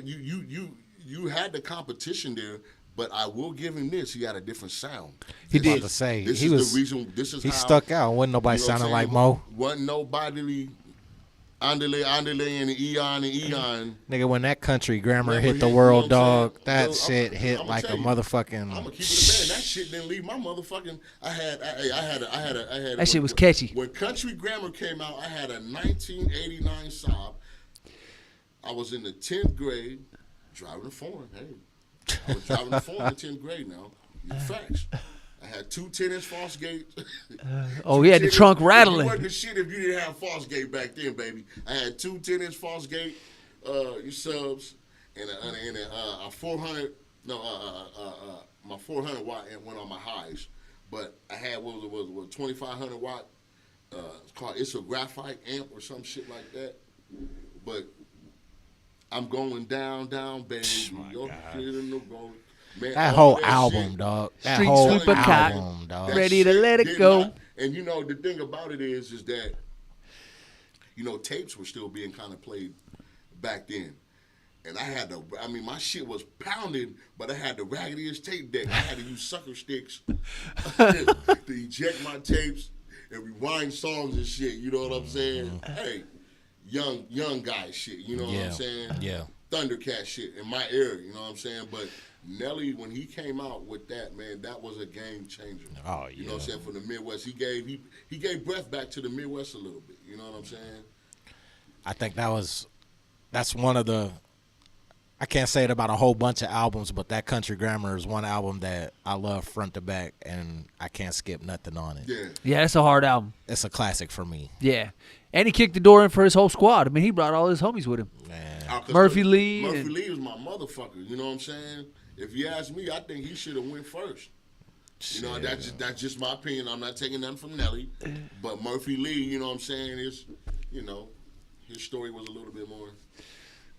you had the competition there. But I will give him this. He had a different sound. He did. To say, This he is was, the reason. This is he how, stuck out. Wasn't nobody sounding like Mo. Wasn't nobody Andale, and Eon. Nigga, when that Country Grammar Never hit the hit, world, you know what I'm dog, saying? that shit hit I'ma like a tell you. motherfucking. I'm gonna keep it a man. That shit didn't leave my motherfucking. I had. That shit was catchy. When Country Grammar came out, I had a 1989 Saab. I was in the 10th grade, driving a foreign. Hey. I was driving the phone in 10th grade now. Facts. I had two 10-inch false gates. He had the trunk rattling. You wasn't the shit if you didn't have false gate back then, baby. I had two 10-inch false gate subs and a 400. My 400 watt amp went on my highs, but I had what was 2500 watt. It's called a graphite amp or some shit like that, but. I'm going down, baby. Your shit in the boat. Man, That whole that album, shit, dog. That Street whole Sweeper Cop. album, dog. that Ready to shit let it did go. not- and the thing about it is that, tapes were still being kind of played back then. And my shit was pounded, but I had the raggediest tape deck. I had to use sucker sticks to eject my tapes and rewind songs and shit. You know what I'm saying? Hey. Young guy shit, you know what I'm saying? Yeah. Thundercat shit in my era, you know what I'm saying? But Nelly, when he came out with that, man, that was a game changer. Oh, You know what I'm saying? For the Midwest. He gave breath back to the Midwest a little bit, you know what I'm saying? I think that's one of the. I can't say it about a whole bunch of albums, but that Country Grammar is one album that I love front to back, and I can't skip nothing on it. Yeah. Yeah, it's a hard album. It's a classic for me. Yeah. And he kicked the door in for his whole squad. I mean, he brought all his homies with him. Man. 'Cause Murphy Lee Murphy and- Lee was my motherfucker, you know what I'm saying? If you ask me, I think he should have went first. You know, that's just my opinion. I'm not taking nothing from Nelly. But Murphy Lee, you know what I'm saying, is, his story was a little bit more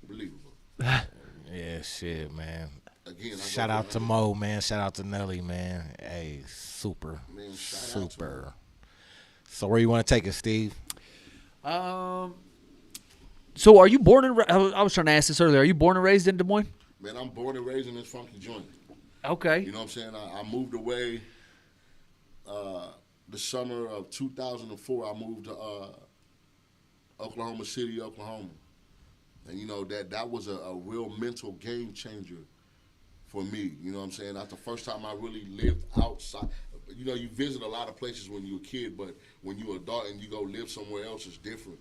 believable. Yeah, shit, man. again, Shout out to Mo, man. Shout out to Nelly, man. Hey, super. Man, shout out to Super. So where you want to take it, Steve? So are you born and I was trying to ask this earlier. Are you born and raised in Des Moines? Man, I'm born and raised in this funky joint. Okay. You know what I'm saying? I moved away the summer of 2004. I moved to Oklahoma City, Oklahoma. And, you know, that was a real mental game changer for me. You know what I'm saying? That's the first time I really lived outside. You know, you visit a lot of places when you're a kid, but when you're an adult and you go live somewhere else, it's different.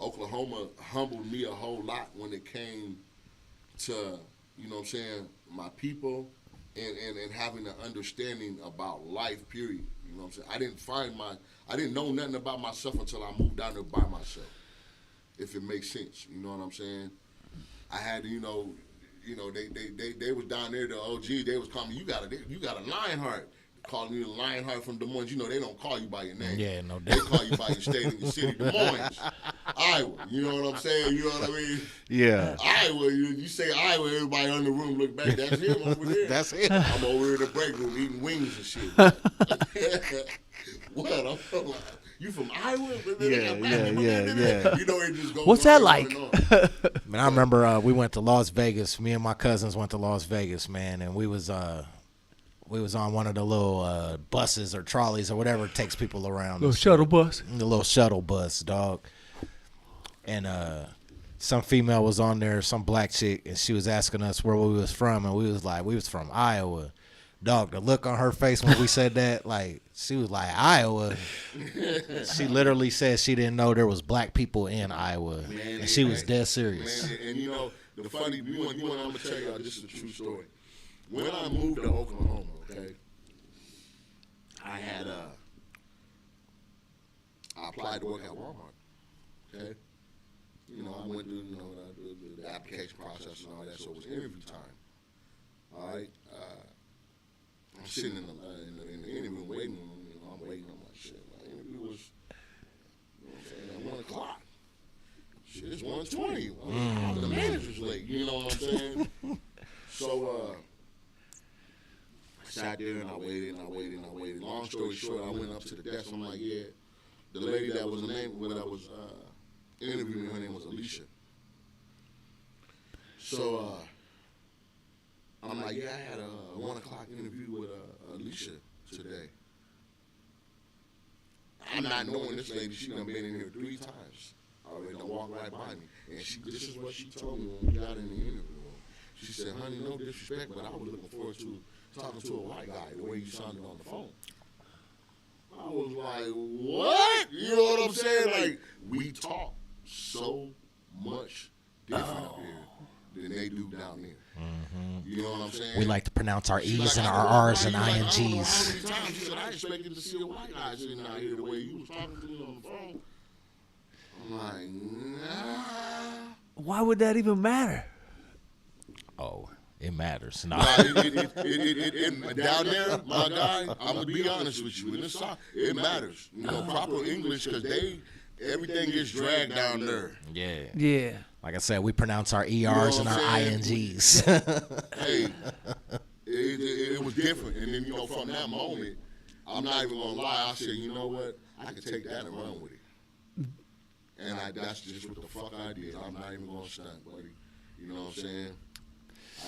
Oklahoma humbled me a whole lot when it came to, you know what I'm saying, my people and having an understanding about life, period. You know what I'm saying? I didn't know nothing about myself until I moved down there by myself, if it makes sense. You know what I'm saying? I had, you know, they was down there, the OG, they was calling me, you got a Lionheart. Calling you a Lionheart from Des Moines. You know, they don't call you by your name. Yeah, no doubt. They call you by your state and your city. Des Moines, Iowa. You know what I'm saying? You know what I mean? Yeah. Iowa, you say Iowa, everybody in the room look back. That's him over there. That's it. I'm over here in the break room eating wings and shit. What? I'm like, you from Iowa? Yeah. You know, it just goes What's on that like? and on. Man, I remember we went to Las Vegas. Me and my cousins went to Las Vegas, man, and we was on one of the little buses or trolleys or whatever it takes people around. Little shuttle bus. The little shuttle bus, dog. And some female was on there, some black chick, and she was asking us where we was from, and we was like, we was from Iowa. Dog, the look on her face when we said that, like, she was like, Iowa. She literally said she didn't know there was black people in Iowa, and she was dead serious. Man, and you know, the funny, I'm going to tell y'all, this is a true story. When I moved to Oklahoma, okay, I applied to work at Walmart, okay? You know, I went through, you know, the application process and all that, so it was interview time, all right? I'm sitting in the interview waiting, you know, I'm waiting, I'm like, shit, my interview was, you know what I'm saying, at 1 o'clock. Shit, it's 1:20. The manager's late, you know what I'm saying? So, I sat there and I waited. Long story short, I went up to the desk. I'm like, yeah. The lady that was when I was interviewing, her name was Alicia. So I'm like, yeah, I had a 1 o'clock interview with Alicia today. I'm not knowing this lady. She done been in here 3 times. Already done walked right by me. And this is what she told me when we got in the interview room. She said, honey, no disrespect, but I was looking forward to talking to a white guy the way you sounded on the phone. I was like, what? You know what I'm saying? Like, we talk so much different up here than they do down there. Mm-hmm. You know what I'm saying? We like to pronounce our E's like, and our R's and I don't know INGs. how many times she said, I expected to see a white guy sitting out here the way you was talking to me on the phone. I'm like, nah. Why would that even matter? Oh, it matters. No. Nah, down there, my guy, I'm going to be honest with you. In the South, it matters. You know, proper English, because everything gets dragged down there. Yeah. Yeah. Like I said, we pronounce our ERs and our INGs. Hey, it was different. And then, you know, from that moment, I'm not even going to lie. I said, you know what? I can take that and run with it. And that's just what the fuck I did. I'm not even going to stunt, buddy. You know what I'm saying?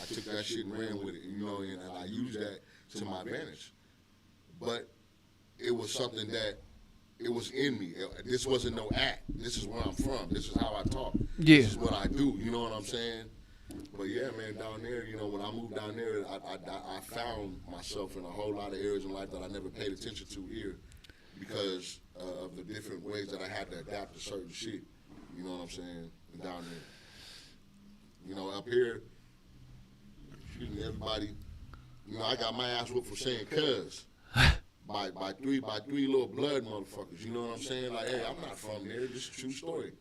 I took that shit and ran with it, you know, and I used that to my advantage. But it was something that it was in me. This wasn't no act. This is where I'm from. This is how I talk. Yeah. This is what I do. You know what I'm saying? But yeah, man, down there, you know, when I moved down there, I found myself in a whole lot of areas in life that I never paid attention to here because of the different ways that I had to adapt to certain shit. You know what I'm saying? And down there, you know, up here, everybody, you know, I got my ass whooped for saying cuz by three little blood motherfuckers. You know what I'm saying? Like, hey, I'm not from there. This is a true story.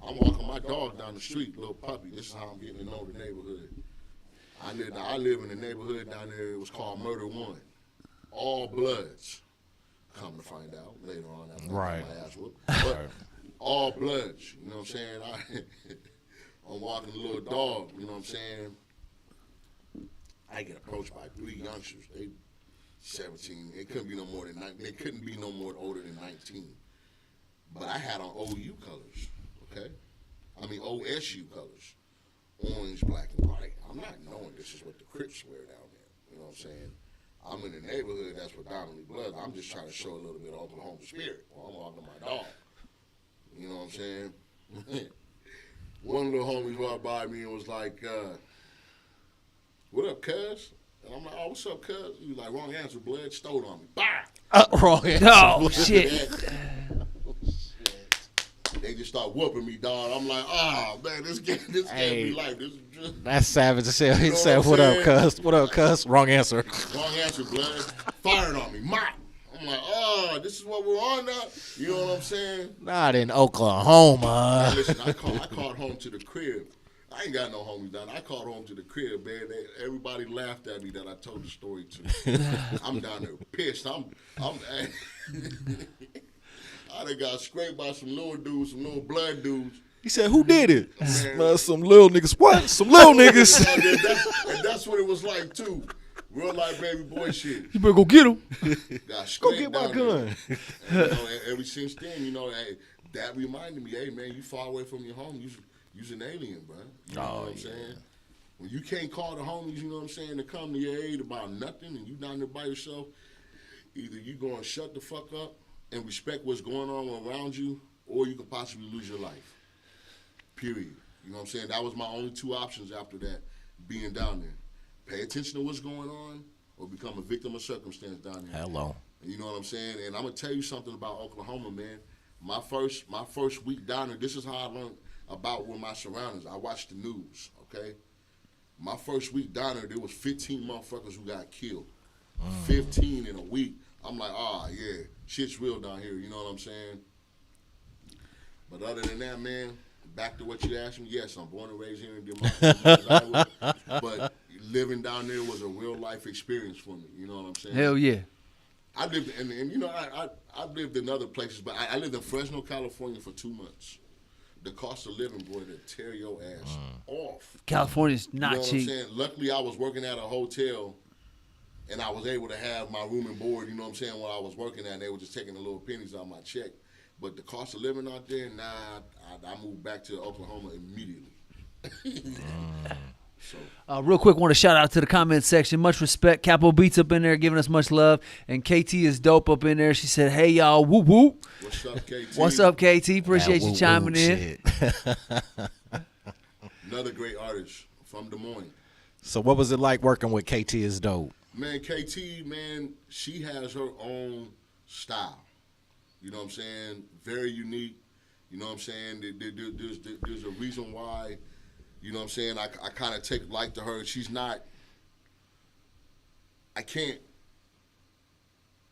I'm walking my dog down the street, little puppy. This is how I'm getting to know the neighborhood. I live in the neighborhood down there. It was called Murder One. All bloods. Come to find out later on after Right. my ass whooped. But all bloods. You know what I'm saying? I'm walking a little dog. You know what I'm saying? I get approached by 3 youngsters. They 17. It couldn't be no more than 19. They couldn't be no more older than 19. But I had on OU colors, okay? I mean OSU colors, orange, black, and white. I'm not knowing this is what the Crips wear down there. You know what I'm saying? I'm in the neighborhood that's predominantly blood. I'm just trying to show a little bit of Oklahoma spirit. Well, I'm walking my dog. You know what I'm saying? One of the homies walked by me and was like, what up, cuz? And I'm like, oh, what's up, cuz? He was like, wrong answer, blood, stole on me. Bah! Wrong answer. Oh, shit. They just start whooping me, dog. I'm like, oh, man, this can't be like this. Is just, That's savage as hell. He You know said, what I'm what up, cuz? What up, cuz? Wrong answer. wrong answer, blood. Fired on me. Mop. I'm like, oh, this is what we're on now. You know what I'm saying? Not in Oklahoma. Now, listen, I called home to the crib. I ain't got no homies down. I called home to the crib, man. Everybody laughed at me that I told the story to. I'm down there pissed. I done got scraped by some little dudes, some little blood dudes. He said, who did it? Man. Some little niggas. What? Some little niggas. And that's what it was like, too. Real life baby boy shit. You better go get him. Got Go scraped get my down gun. there. And, ever since then, hey, that reminded me, hey, man, you far away from your home. You's an alien, bro. You know what I'm saying? When you can't call the homies, you know what I'm saying, to come to your aid about nothing and you down there by yourself, either you going to shut the fuck up and respect what's going on around you, or you could possibly lose your life. Period. You know what I'm saying? That was my only 2 options after that, being down there. Pay attention to what's going on, or become a victim of circumstance down there. Hello. And you know what I'm saying? And I'm gonna tell you something about Oklahoma, man. My first week down there, this is how I learned about where my surroundings. I watched the news, okay? My first week down there was 15 motherfuckers who got killed. 15 in a week. I'm like, yeah, shit's real down here, you know what I'm saying? But other than that, man, back to what you asked me, yes, I'm born and raised here in Demarcus, but living down there was a real life experience for me, you know what I'm saying? Hell yeah. I lived, and you know, I've lived in other places, but I lived in Fresno, California for 2 months. The cost of living, boy, to tear your ass off. California's not You know what cheap. I'm saying? Luckily, I was working at a hotel, and I was able to have my room and board, you know what I'm saying, while I was working at, and they were just taking the little pennies out of my check. But the cost of living out there, I moved back to Oklahoma immediately. So. Real quick, want to shout out to the comment section. Much respect. Capo Beats up in there giving us much love. And KT is dope up in there. She said, hey, y'all, whoop, whoop. What's up, KT? What's up, KT? Appreciate you chiming in. Another great artist from Des Moines. So what was it like working with KT is dope? Man, KT, man, she has her own style. You know what I'm saying? Very unique. You know what I'm saying? There's a reason why, you know what I'm saying, I kind of take like to her. She's not,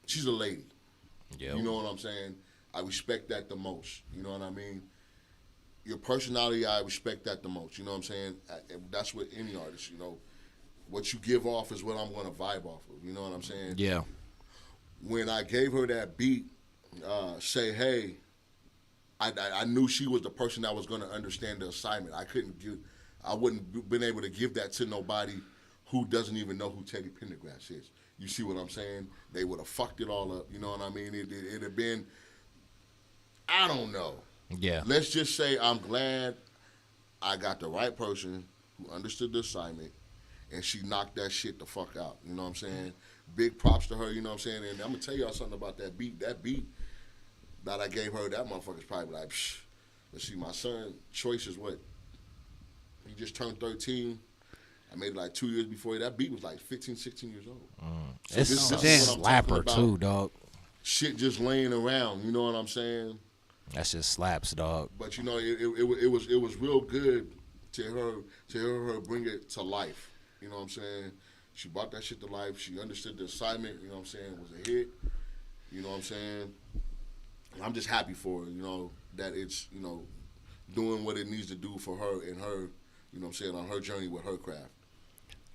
she's a lady. Yeah. You know what I'm saying? I respect that the most. You know what I mean? Your personality, I respect that the most. You know what I'm saying? That's with any artist, you know. What you give off is what I'm going to vibe off of. You know what I'm saying? Yeah. When I gave her that beat, say, hey, I knew she was the person that was going to understand the assignment. I wouldn't been able to give that to nobody who doesn't even know who Teddy Pendergrass is. You see what I'm saying? They would have fucked it all up. You know what I mean? It'd have been, I don't know. Yeah. Let's just say I'm glad I got the right person who understood the assignment, and she knocked that shit the fuck out. You know what I'm saying? Big props to her, you know what I'm saying? And I'm going to tell y'all something about that beat. That beat that I gave her, that motherfucker's probably like, psh. Let's see, my son, Choice is what? He just turned 13. I made it like 2 years before. That beat was like 15, 16 years old. So It's this a is what I'm talking slapper about. too, dog. Shit just laying around, you know what I'm saying? That shit slaps, dog. But you know, it was real good to hear her bring it to life. You know what I'm saying? She brought that shit to life. She understood the assignment. You know what I'm saying? It was a hit. You know what I'm saying? And I'm just happy for her. You know that it's doing what it needs to do for her and her. You know what I'm saying, on her journey with her craft.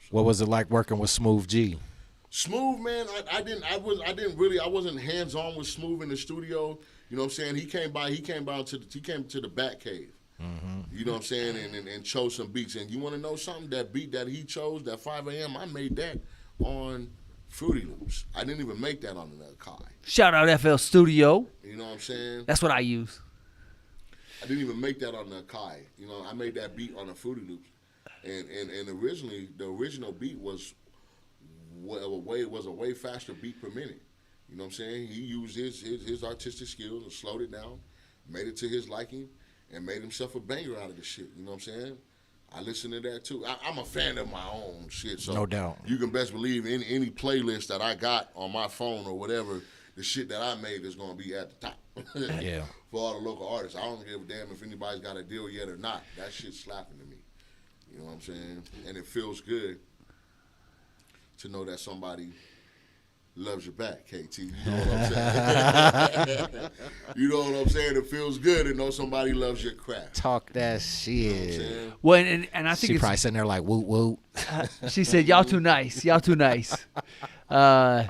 What was it like working with Smooth G? Smooth, man, I wasn't hands on with Smooth in the studio. You know what I'm saying? He came to the Bat Cave. Mm-hmm. You You know what I'm saying? And chose some beats. And you want to know something? That beat that he chose, that 5 a.m., I made that on Fruity Loops. I didn't even make that on the Akai. Shout out FL Studio. You know what I'm saying? That's what I use. I didn't even make that on the Akai. You know, I made that beat on the Fruity Loops. And originally, the original beat was a way faster beat per minute. You know what I'm saying? He used his artistic skills and slowed it down, made it to his liking, and made himself a banger out of the shit. You know what I'm saying? I listen to that too. I'm a fan of my own shit, so No doubt. You can best believe any playlist that I got on my phone or whatever, the shit that I made is gonna be at the top. Yeah. For all the local artists, I don't give a damn if anybody's got a deal yet or not. That shit's slapping to me. You know what I'm saying? And it feels good to know that somebody loves your back, KT. You know what I'm saying? You know what I'm saying? It feels good to know somebody loves your craft. Talk that You know what I'm shit. saying? Well, and I think She it's, probably sitting there like, woot, woot. she said, "Y'all too nice. Y'all too nice." I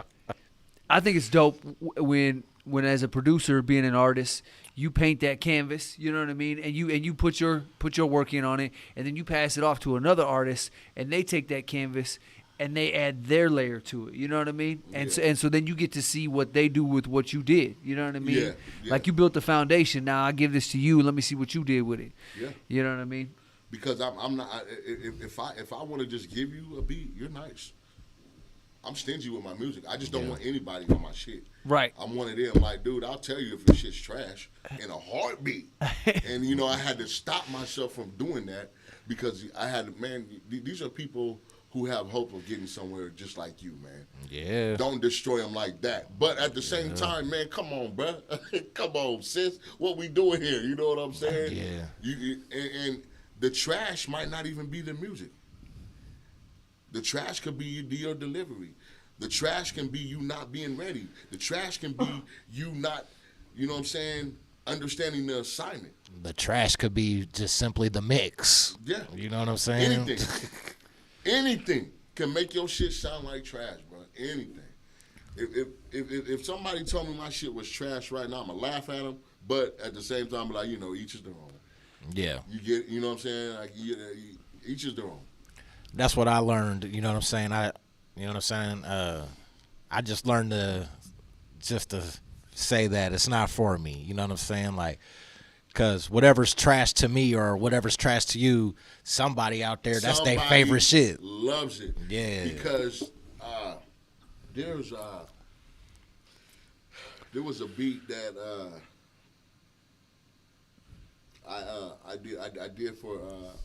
think it's dope when as a producer, being an artist, you paint that canvas. You know what I mean, and you put your work in on it, and then you pass it off to another artist, and they take that canvas and they add their layer to it. You know what I mean? And so then you get to see what they do with what you did. You know what I mean? Yeah, yeah. Like you built the foundation. Now I give this to you. Let me see what you did with it. Yeah. You know what I mean? Because I'm not. If I want to just give you a beat, you're nice. I'm stingy with my music. I just don't want anybody on my shit. Right. I'm one of them. Like, dude, I'll tell you if the shit's trash in a heartbeat. And you know, I had to stop myself from doing that because I had, man. These are people who have hope of getting somewhere just like you, man. Yeah. Don't destroy them like that. But at the same time, man, come on, bro. Come on, sis. What we doing here? You know what I'm saying? Yeah. And the trash might not even be the music. The trash could be your delivery. The trash can be you not being ready. The trash can be you not, you know what I'm saying, understanding the assignment. The trash could be just simply the mix. Yeah. You know what I'm saying? Anything can make your shit sound like trash, bro. Anything. If somebody told me my shit was trash right now, I'ma laugh at them. But at the same time, be like, you know, each is their own. Yeah. You get, you know what I'm saying? Like, each is their own. That's what I learned. You know what I'm saying? I just learned to say that it's not for me. You know what I'm saying? Like, because whatever's trash to me or whatever's trash to you, somebody out there, that's their favorite shit. Loves it. Yeah. Because there was a beat that I did for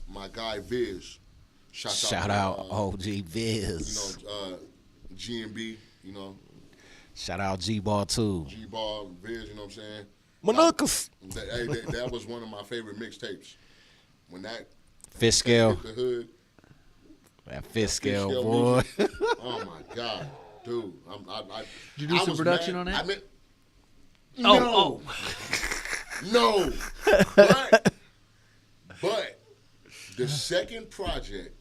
my guy Viz. Shout out OG Viz. You know, G&B, you know. Shout out G-Ball too. G-Ball, Viz, you know what I'm saying? Manukas. That was one of my favorite mixtapes. When that Fish scale. hit the hood. That fish scale, boy. Oh my God, dude! Did you do some production on that? No, but the second project,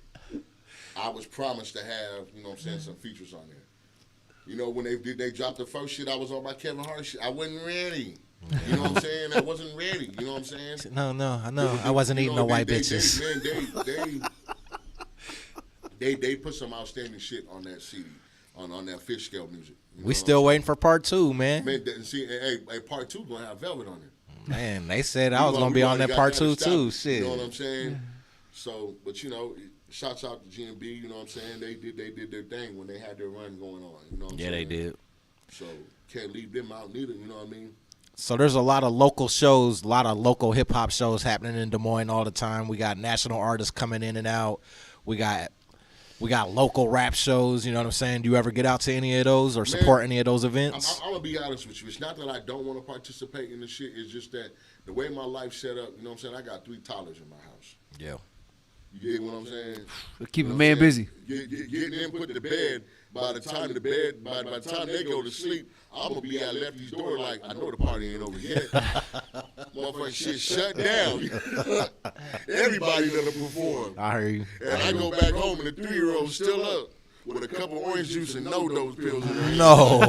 I was promised to have, you know what I'm saying, some features on there. You know, when they dropped the first shit, I was on my Kevin Hart shit. I wasn't ready. You know what I'm saying? I wasn't ready. You know what I'm saying? No, I know. I wasn't eating no white bitches. They put some outstanding shit on that CD, on that fish scale music. We still waiting for part 2, man. Man, see, hey, part 2 gonna have Velvet on it. Man, they said I was gonna be on that part 2 too. Shit. You know what I'm saying? So, but you know, shouts out to G&B. You know what I'm saying? They did their thing when they had their run going on. You know what I'm saying? Yeah, they did. So can't leave them out neither. You know what I mean? So there's a lot of local shows, a lot of local hip hop shows happening in Des Moines all the time. We got national artists coming in and out. We got local rap shows. You know what I'm saying? Do you ever get out to any of those or support any of those events? I'm gonna be honest with you. It's not that I don't want to participate in the shit. It's just that the way my life's set up. You know what I'm saying? I got 3 toddlers in my house. Yeah. You get what I'm saying? Keep a man busy. Getting them put to bed. By the time they go to sleep, I'm gonna be at Lefty's door like, I know the party ain't over yet. Motherfucking shit shut down. Everybody done perform. I hear you. And I go back home and the 3-year-old's still up with a cup of orange juice and no dose pills in her. No.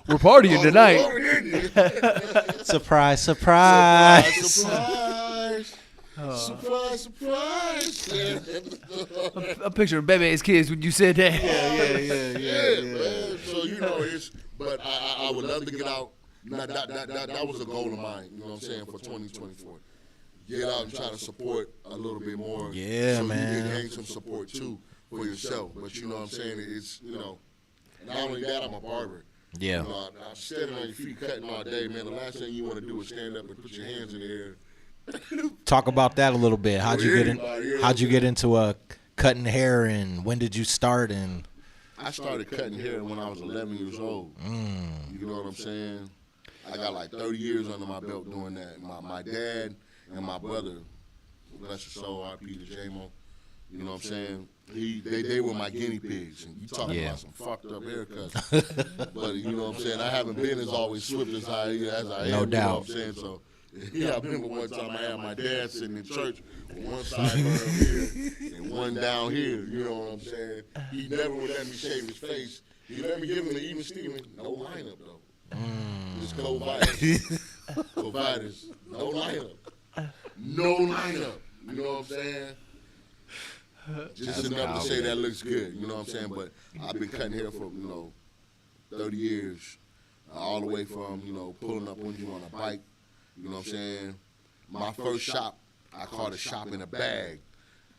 We're partying tonight. Surprise, surprise. Surprise. Surprise, surprise. I'm picturing Bebe's kids when you said that. Yeah, man. So, you know, but I would love to get out. That was a goal of mine, you know what I'm saying, for 2024. Get out and try to support a little bit more. Yeah, so man. you can gain some support, too, for yourself. But, you know what I'm saying, it's, you know, not only that, I'm a barber. Yeah. You know, I'm standing on your feet cutting all day, man. The last thing you want to do is stand up and put your hands in the air. Talk about that a little bit. How'd you get into cutting hair, and when did you start? And I started cutting hair when I was 11 years old. You know what I'm saying? I got like 30 years under my belt doing that. My dad and my brother, bless his soul, R.P. to J-Mo, you know what I'm saying? They were my guinea pigs. And you talking about some fucked up haircuts. But you know what I'm saying? I haven't been as always swift as I am. No doubt. You know what I'm saying? So, yeah, I remember one time I had my dad sitting in church with one side here and one down here. You know what I'm saying? He never would let me shave his face. He let me give him the even Steven. No lineup, though. Just COVID. COVID. No lineup. No lineup. You know what I'm saying? Just enough to say that looks good. You know what I'm saying? But I've been cutting hair for, 30 years. All the way from, pulling up on you on a bike. You know what I'm saying? My first shop, I called it shop in a bag.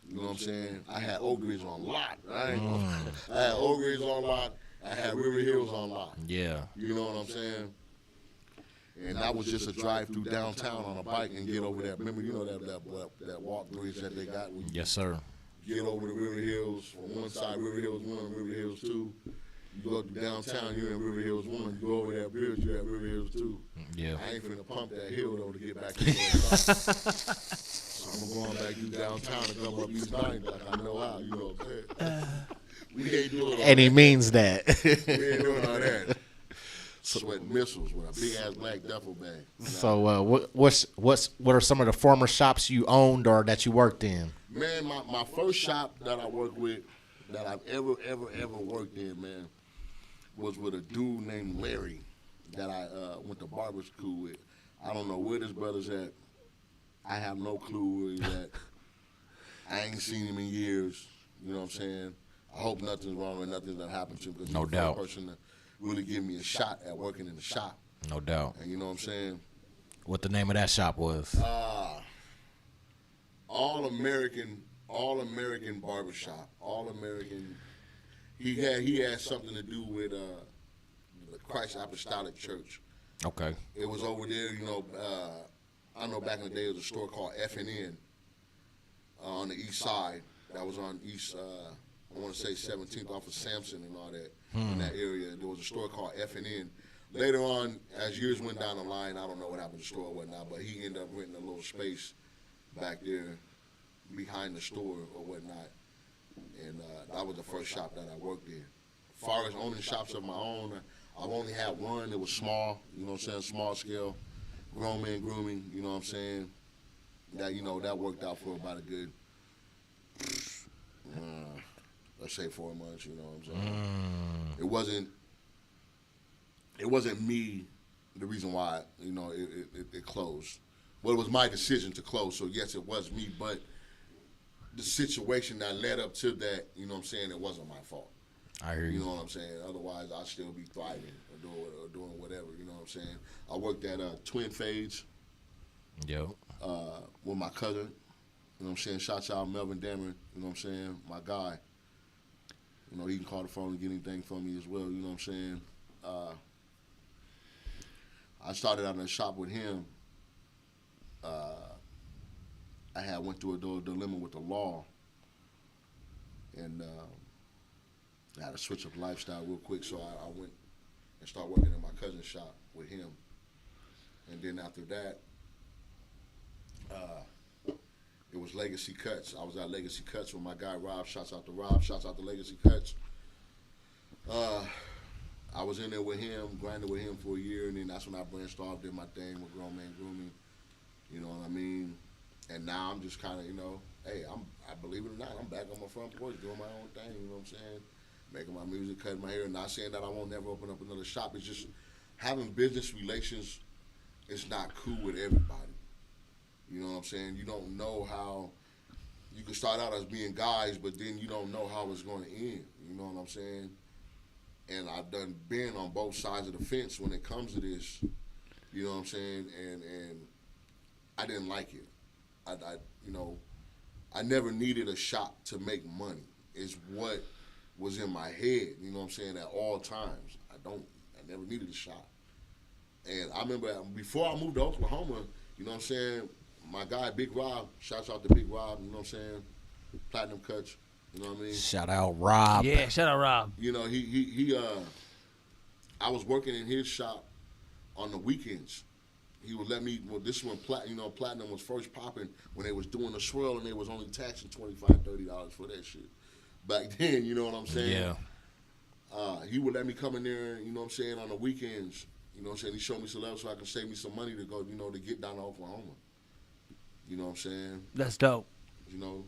You know what I'm saying? I had Oak Ridge on lock. I had Oak Ridge on lock. I had River Hills on lock. yeah. You know what I'm saying? And that was just a drive through downtown on a bike and get over that. Remember, that walk bridge that they got? Yes, sir. Get over the River Hills. On one side, River Hills 1 and River Hills 2. You go to downtown, you're in River Hills 1. You go over that bridge, you're at River Hills 2. Yeah. I ain't finna pump that hill, though, to get back to the So I'm going back through downtown and come up East 90 like I know how, you know what I'm saying? We ain't doing all And he that. means that. We ain't doing all that. Sweating missiles with a big-ass black duffel bag. So what are some of the former shops you owned or that you worked in? Man, my first shop that I worked with, that I've ever worked in, man, was with a dude named Larry that I went to barber school with. I don't know where this brother's at. I have no clue where he's at. I ain't seen him in years. You know what I'm saying? I hope nothing's wrong and nothing that happened to him because No he's the doubt. first person to really give me a shot at working in the shop. No doubt. And you know what I'm saying? What the name of that shop was? All American barbershop. All American. He had something to do with the Christ Apostolic Church. Okay. It was over there, I know back in the day there was a store called F&N on the east side. That was on East, I want to say 17th off of Sampson and all that, in that area. There was a store called F&N. Later on, as years went down the line, I don't know what happened to the store or whatnot, but he ended up renting a little space back there behind the store or whatnot. And that was the first shop that I worked in. As far as owning shops of my own, I've only had one. It was small, you know what I'm saying, small scale, grown man grooming, you know what I'm saying. That, that worked out for about a good, let's say 4 months, you know what I'm saying. It wasn't me, the reason why, it closed. Well, it was my decision to close, so yes, it was me, but the situation that led up to that, you know what I'm saying, it wasn't my fault. I hear you. You know what I'm saying? Otherwise, I'd still be thriving or doing whatever, you know what I'm saying? I worked at Twin Fades Yo. with my cousin, you know what I'm saying? Shouts out Melvin Dameron, you know what I'm saying? My guy. He can call the phone and get anything from me as well, you know what I'm saying? I started out in a shop with him. I had went through a dilemma with the law, and I had to switch up lifestyle real quick, so I went and started working in my cousin's shop with him. And then after that, it was Legacy Cuts. I was at Legacy Cuts with my guy Rob. Shouts out to Rob. Shouts out to Legacy Cuts. I was in there with him, grinding with him for a year, and then that's when I branched off, did my thing with Grown Man Grooming. You know what I mean? And now I'm just kind of, hey, I believe it or not, I'm back on my front porch doing my own thing, you know what I'm saying? Making my music, cutting my hair. Not saying that I won't never open up another shop. It's just having business relations is not cool with everybody. You know what I'm saying? You don't know how you can start out as being guys, but then you don't know how it's going to end. You know what I'm saying? And I've been on both sides of the fence when it comes to this. You know what I'm saying? And I didn't like it. I never needed a shop to make money. It's what was in my head. You know what I'm saying? At all times, I never needed a shop. And I remember before I moved to Oklahoma, you know what I'm saying? My guy Big Rob, shouts out to Big Rob. You know what I'm saying? Platinum Cuts. You know what I mean? Shout out Rob. Yeah, shout out Rob. You know, I was working in his shop on the weekends. He would let me, this is when Platinum was first popping, when they was doing the swirl and they was only taxing $25, $30 for that shit. Back then, you know what I'm saying? Yeah. He would let me come in there, you know what I'm saying, on the weekends. You know what I'm saying? He showed me some love so I can save me some money to go, to get down to Oklahoma. You know what I'm saying? That's dope. You know,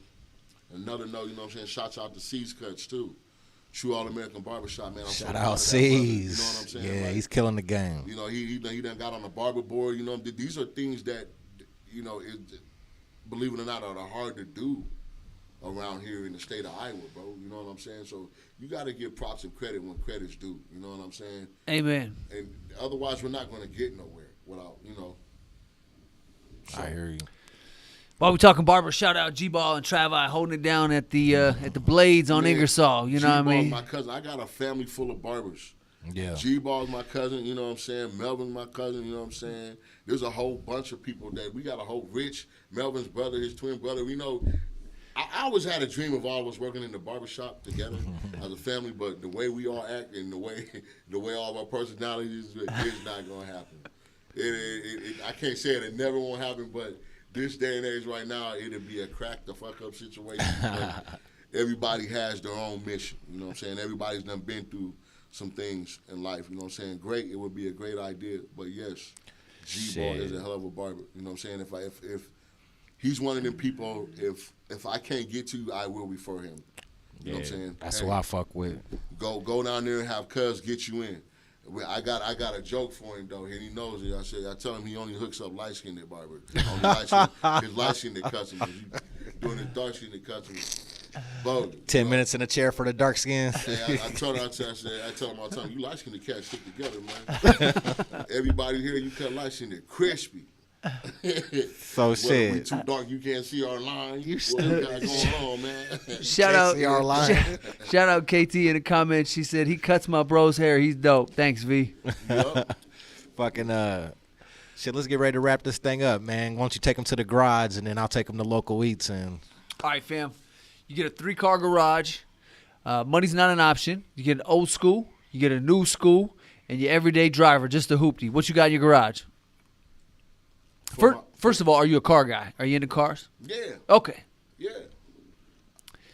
another note, you know what I'm saying? Shouts out to C's Cuts, too. True All-American Barbershop, man. Shout out C's. You know what I'm saying? Yeah, like, he's killing the game. You know, he done got on the barber board. You know, these are things that, believe it or not, are hard to do around here in the state of Iowa, bro. You know what I'm saying? So you got to give props and credit when credit's due. You know what I'm saying? Amen. And otherwise, we're not going to get nowhere without, So, I hear you. While we talking barber, shout out G-Ball and Travi holding it down at the Blades on man, Ingersoll. You know what I mean? my cousin. I got a family full of barbers. Yeah. G-Ball's my cousin, you know what I'm saying? Melvin's my cousin, you know what I'm saying? There's a whole bunch of people that we got a whole Rich, Melvin's brother, his twin brother. We know, I always had a dream of all of us working in the barbershop together as a family, but the way we all act and the way all of our personalities, it's not going to happen. I can't say it never won't happen, but this day and age right now, it'll be a crack the fuck up situation. Everybody has their own mission, you know what I'm saying? Everybody's done been through some things in life, you know what I'm saying? Great, it would be a great idea, but yes, G-Ball is a hell of a barber, you know what I'm saying? If he's one of them people, if I can't get to you, I will refer him. You know what I'm saying? That's who I fuck with. Go down there and have Cuz get you in. I got a joke for him though, and he knows it. I tell him he only hooks up light-skinned barbers. His light-skinned customers. Doing his dark-skinned customers. 10 minutes in a chair for the dark skins. Hey, I tell him all the time, you light-skinned cats stick together, man. Everybody here, you cut light-skinned, crispy. So shit. We too dark, you can't see our line. What we got going on, man? Shout out KT in the comments. She said he cuts my bro's hair. He's dope. Thanks, V. Yep. Fucking shit. Let's get ready to wrap this thing up, man. Why don't you take them to the garage and then I'll take them to Local Eats and. All right, fam. You get a 3-car garage. Money's not an option. You get an old school. You get a new school, and your everyday driver, just a hoopty. What you got in your garage? First of all, are you a car guy? Are you into cars? Yeah. Okay. Yeah.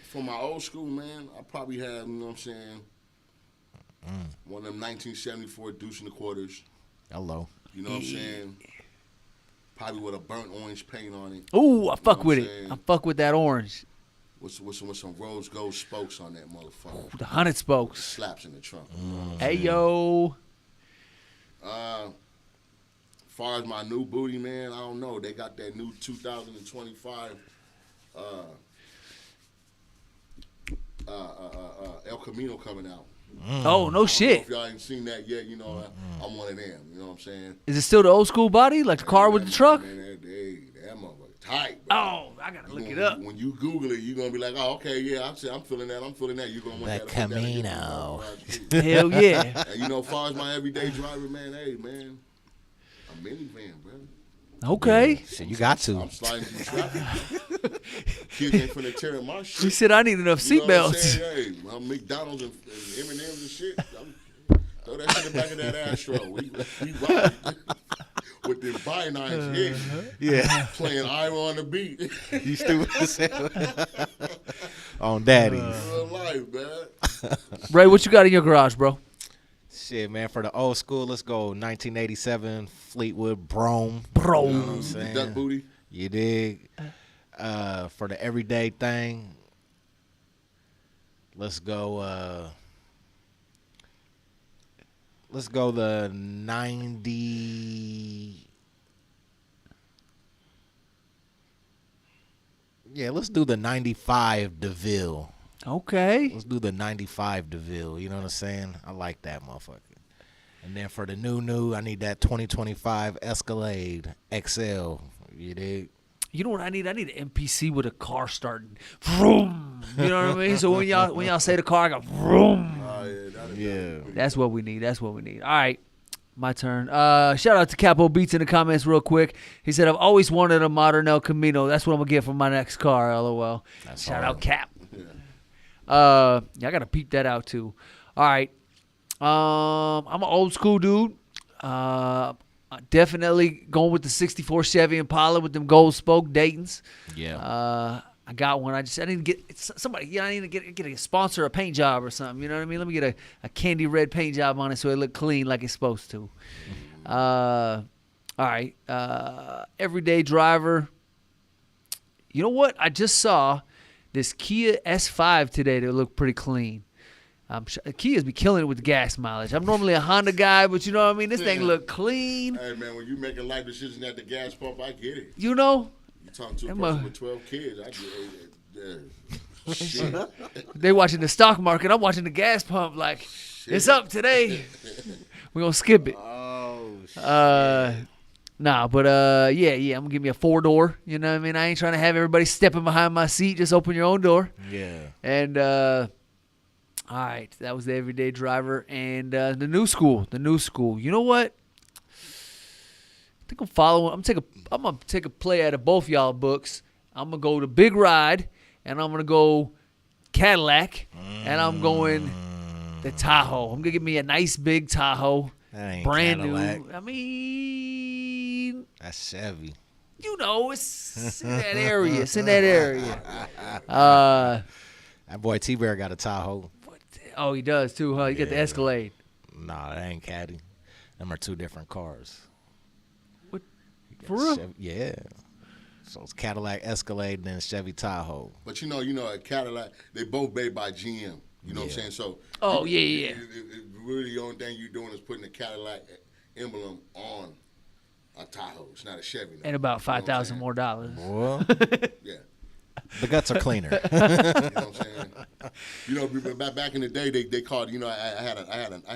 For my old school, man, I probably have, you know what I'm saying, one of them 1974 deuce and the quarters. Hello. You know what I'm saying? Probably with a burnt orange paint on it. Ooh, I fuck with it. saying? I fuck with that orange. With some rose gold spokes on that motherfucker. The 100 spokes. Slaps in the trunk. You know what I'm Hey, saying? yo. Far as my new booty, man, I don't know. They got that new 2025 El Camino coming out. Oh, no I don't know shit. if y'all ain't seen that yet, I'm one of them. You know what I'm saying? Is it still the old school body? Like the car with the truck? Man, that motherfucker tight, bro. Oh, I got to look it up. When you Google it, you're going to be like, oh, okay, yeah, I'm feeling that. You're going to want The that. Camino. Hell yeah. And, as far as my everyday driver, man, a minivan, bro. Okay. Shit, you got to. I'm sliding through traffic. Kids ain't finna tear my shit. She said I need enough You know what I'm seatbelts. saying? Hey, McDonald's and M&M's and shit. Throw that shit in the back of that Astro. We ride with the binines here. Yeah. Playing Ira on the beat. You stupid as hell. On daddies. Real life, man. Ray, what you got in your garage, bro? Shit, man. For the old school, let's go 1987 Fleetwood Brougham. Bro. You know what I'm The saying? duck booty. You dig? For the everyday thing, let's go the 90. Yeah, let's do the 95 DeVille. Okay. Let's do the 95 DeVille. You know what I'm saying? I like that motherfucker. And then for the new, I need that 2025 Escalade XL. You dig? You know what I need? I need an MPC with a car starting. Vroom. You know what I mean? So when y'all say the car, I go vroom. Yeah. That's what we need. That's what we need. All right. My turn. Shout out to Capo Beats in the comments real quick. He said, I've always wanted a modern El Camino. That's what I'm going to get for my next car, LOL. Shout out Cap. Yeah, I got to peep that out too. All right. I'm an old school dude. Definitely going with the 64 Chevy Impala with them gold spoke Daytons. Yeah. I got one. I need to get somebody. Yeah, I need to get a sponsor a paint job or something. You know what I mean? Let me get a candy red paint job on it so it look clean like it's supposed to. All right. Everyday driver. You know what? I just saw this Kia S5 today that looked pretty clean. Kias be killing it with the gas mileage. I'm normally a Honda guy, but you know what I mean? This thing look clean. Hey, man, when you making life decisions at the gas pump, I get it. You know? You talk to a person with 12 kids, I get it. Shit. They watching the stock market. I'm watching the gas pump like, it's up today. We're going to skip it. Oh, shit. Yeah, I'm going to give me a 4-door. You know what I mean? I ain't trying to have everybody stepping behind my seat. Just open your own door. Yeah. And, all right, that was the everyday driver. And the new school. You know what? I think I'm following. I'm gonna take a play out of both y'all books. I'm gonna go to Big Ride, and I'm gonna go Cadillac, and I'm going the Tahoe. I'm gonna get me a nice big Tahoe, That ain't brand Cadillac. new. I mean, That's Chevy. you know, it's in that area. It's in that area. That boy T-Bear got a Tahoe. Oh, he does too, huh? You got the Escalade. Nah, that ain't Caddy. Them are two different cars. What? For real? Chevy, yeah. So it's Cadillac Escalade and then Chevy Tahoe. But you know, a Cadillac, they both made by GM. You know what I'm saying? So. Oh, yeah. Really, the only thing you're doing is putting a Cadillac emblem on a Tahoe. It's not a Chevy. And about $5,000 more dollars. Well, Yeah. the guts are cleaner. You know what I'm saying? You know, back in the day, they called. You know, I had a 98.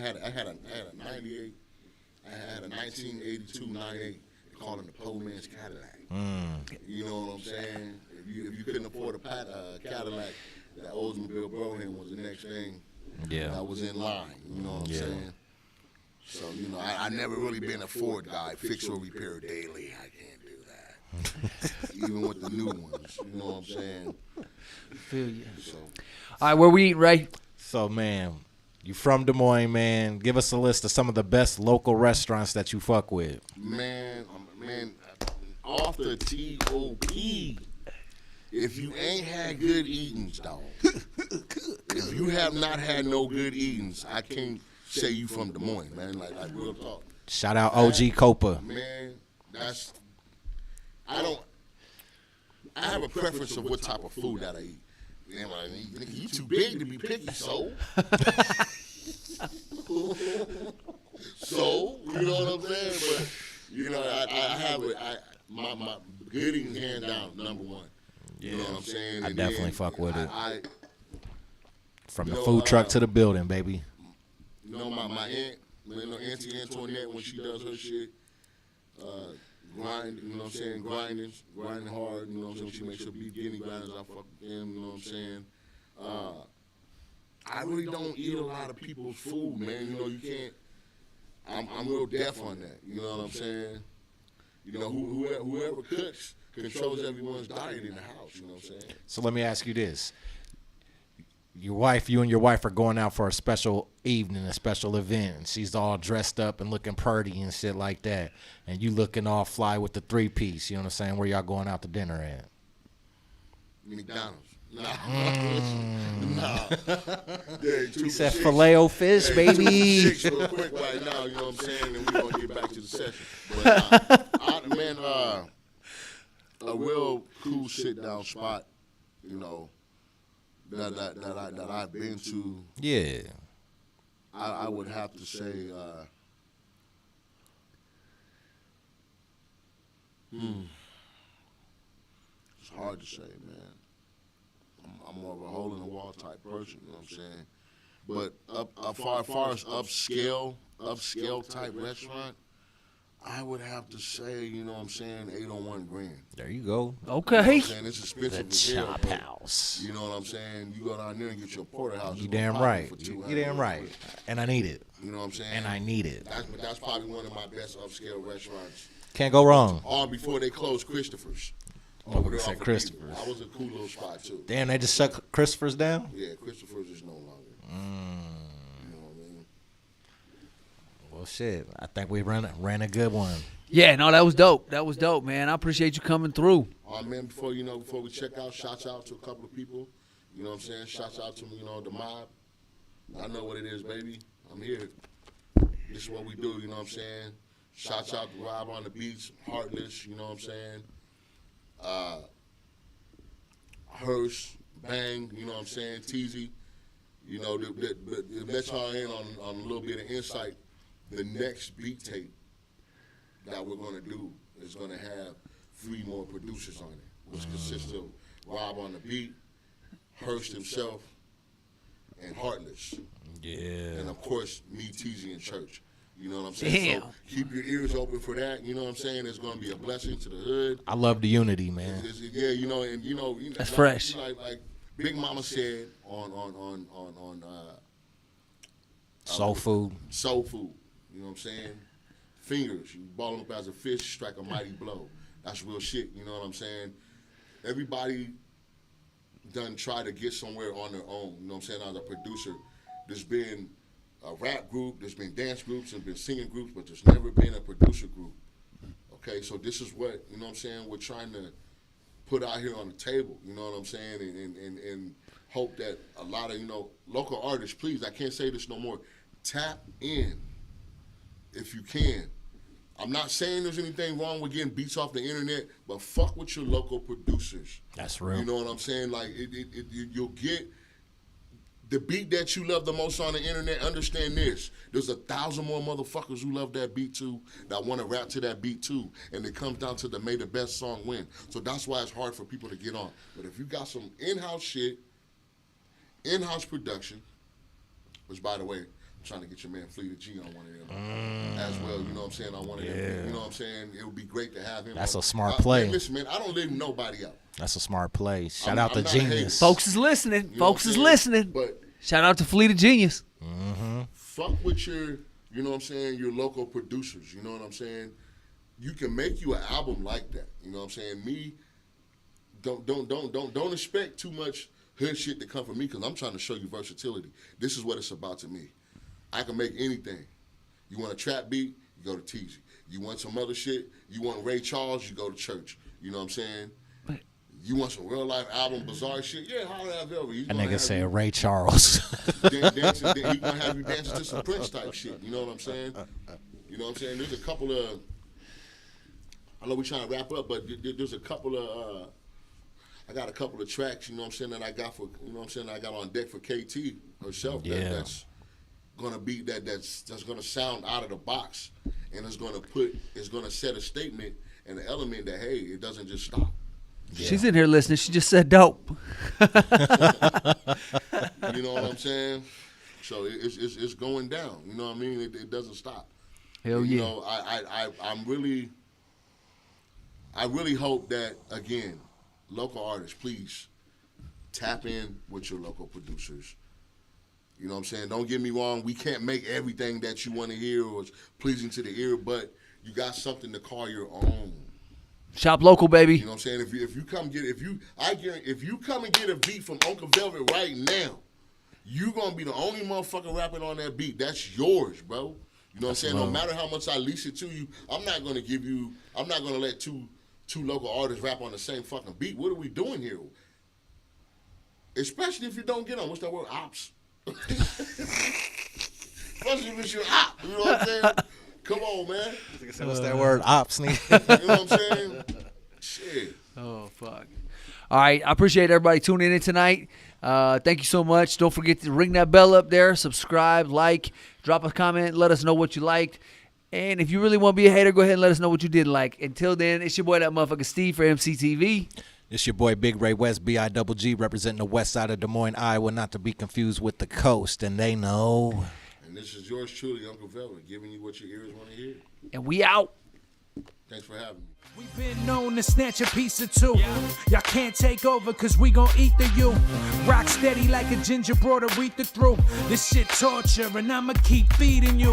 I had a 1982 98. They called him the Poor Man's Cadillac. You know what I'm saying? If you couldn't afford a Cadillac, that Oldsmobile Broham was the next thing. Yeah. That was in line. You know what I'm saying? So you know, I never really been a Ford guy. Fix or repair daily. I can't do that. Even with the new ones. You know what I'm saying? Feel you. So. All right, where we eating, Ray? So, man, you from Des Moines, man. Give us a list of some of the best local restaurants that you fuck with. Man, off the T.O.P. If you ain't had good eatings, dog. If you have not had no good eatings, I can't say you from Des Moines, man. Like real talk. Shout out OG Copa. Man, I have a preference of what type of food that I eat. Man, you too big to be picky, so. So, you know what I'm saying? But, you know, I have it. My good eating hand down, number one. You know what I'm saying? I And definitely then fuck with it. From the you know, food truck to the building, baby. You know, my aunt, Auntie Antoinette, when she does her shit, grind, you know what I'm saying, grinding hard, you know what I'm saying, she makes her beef guinea grinders, I fuck with them, you know what I'm saying. I really don't eat a lot of people's food, man, you know, you can't, I'm real deaf on that, you know what I'm saying. You know, whoever cooks controls everyone's diet in the house, you know what I'm saying. So let me ask you this. You and your wife are going out for a special evening, a special event, and she's all dressed up and looking pretty and shit like that, and you looking all fly with the 3-piece, you know what I'm saying? Where y'all going out to dinner at? McDonald's. Nah. Yeah, He said Filet-O-Fish, baby. Chicks real quick right now, you know what I'm saying, and we're going to get back to the session. But, a real cool sit-down spot, you know, that I've been to. Yeah. I would have to say, it's hard to say, man. I'm more of a hole in the wall type person. You know what I'm saying? But as far as upscale type restaurant, I would have to say, you know what I'm saying, 801 Grand. There you go. Okay. You know what I'm saying? It's expensive The as hell, Chop but House. you know what I'm saying? You go down there and get your porterhouse. You it's gonna damn pop right. for You $200 damn right. And I need it. You know what I'm saying? And I need it. That's probably one of my best upscale restaurants. Can't go wrong. All before they closed Christopher's. Oh, Over we there said off of Christopher's. That was a cool little spot too. Damn, they just shut Christopher's down? Yeah, Christopher's is no longer. You know what I mean? Well, shit. I think we ran a good one. Yeah, no, that was dope. That was dope, man. I appreciate you coming through. Man, before we check out, shouts out to a couple of people. You know what I'm saying? Shouts out to the mob. I know what it is, baby. I'm here. This is what we do. You know what I'm saying? Shouts out to Rob on the beats, Heartless. You know what I'm saying? Hearst, Bang. You know what I'm saying? Teasy. You know, to let y'all in on a little bit of insight. The next beat tape that we're going to do is going to have 3 more producers on it, which consists of Rob on the beat, Hearst himself, and Heartless. Yeah. And, of course, me, Teasy, and Church. You know what I'm saying? Damn. So keep your ears open for that. You know what I'm saying? It's going to be a blessing to the hood. I love the unity, man. Yeah, That's like, fresh. Like Big Mama said on Soul food. Soul Food. You know what I'm saying? Fingers. You ball them up as a fish, strike a mighty blow. That's real shit. You know what I'm saying? Everybody done try to get somewhere on their own. You know what I'm saying? As a producer, there's been a rap group, there's been dance groups, and been singing groups, but there's never been a producer group. Okay, so this is what, you know what I'm saying, we're trying to put out here on the table, you know what I'm saying, and hope that a lot of, local artists, please, I can't say this no more, tap in if you can. I'm not saying there's anything wrong with getting beats off the internet, but fuck with your local producers. That's real. You know what I'm saying? Like, you'll get the beat that you love the most on the internet. Understand this. There's 1,000 more motherfuckers who love that beat too, that want to rap to that beat too. And it comes down to the may the best song win. So that's why it's hard for people to get on. But if you got some in-house shit, in-house production, which, by the way, I'm trying to get your man Fleeta G on one of them as well. You know what I'm saying? On one of them. You know what I'm saying? It would be great to have him. That's on. a smart play. Man, listen, man, I don't leave nobody out. That's a smart play. Shout I'm out to not Genius. Folks is listening. You know Folks what is I'm saying? listening. But Shout out to Fleet of Genius. fuck with your, you know what I'm saying, your local producers. You know what I'm saying? You can make you an album like that. You know what I'm saying? Me, don't expect too much hood shit to come from me, because I'm trying to show you versatility. This is what it's about to me. I can make anything. You want a trap beat, you go to Teasy. You want some other shit, you want Ray Charles, you go to Church. You know what I'm saying? You want some real life album, bizarre shit? Yeah, holler at Velvet. That nigga said Ray Charles. Dancing, he gonna have you dancing to some Prince type shit. You know what I'm saying? You know what I'm saying? There's a couple of, I know we're trying to wrap up, but there's a couple of, I got a couple of tracks, you know what I'm saying, that I got for, you know what I'm saying, I got on deck for KT herself. Yeah. That's gonna be that's gonna sound out of the box, and it's gonna set a statement and an element that, hey, it doesn't just stop. Yeah. She's in here listening. She just said dope. You know what I'm saying? So it's going down. You know what I mean? It doesn't stop. Hell You yeah. know, I really hope that, again, local artists, please tap in with your local producers. You know what I'm saying? Don't get me wrong. We can't make everything that you want to hear or is pleasing to the ear, but you got something to call your own. Shop local, baby. You know what I'm saying? If you come and get a beat from Uncle Velvet right now, you gonna be the only motherfucker rapping on that beat. That's yours, bro. You know what I'm saying? No matter how much I lease it to you, I'm not gonna let two local artists rap on the same fucking beat. What are we doing here? Especially if you don't get on. What's that word? Ops. Especially if it's your op. You know what I'm saying? Come on, man. What's that word? Ops, nigga. You know what I'm saying? Shit. Oh, fuck. All right. I appreciate everybody tuning in tonight. Thank you so much. Don't forget to ring that bell up there. Subscribe, like, drop a comment. Let us know what you liked. And if you really want to be a hater, go ahead and let us know what you didn't like. Until then, it's your boy, that motherfucker Steve, for EmceeTV. It's your boy Big Ray West, B-I-double-G, representing the west side of Des Moines, Iowa, not to be confused with the coast, and they know. And this is yours truly, Uncle Velvet, giving you what your ears want to hear. And we out. Thanks for having me. We've been known to snatch a piece or two. Y'all can't take over cause we gon' eat the you. Rock steady like a ginger brought Aretha through. This shit torture and I'ma keep feeding you.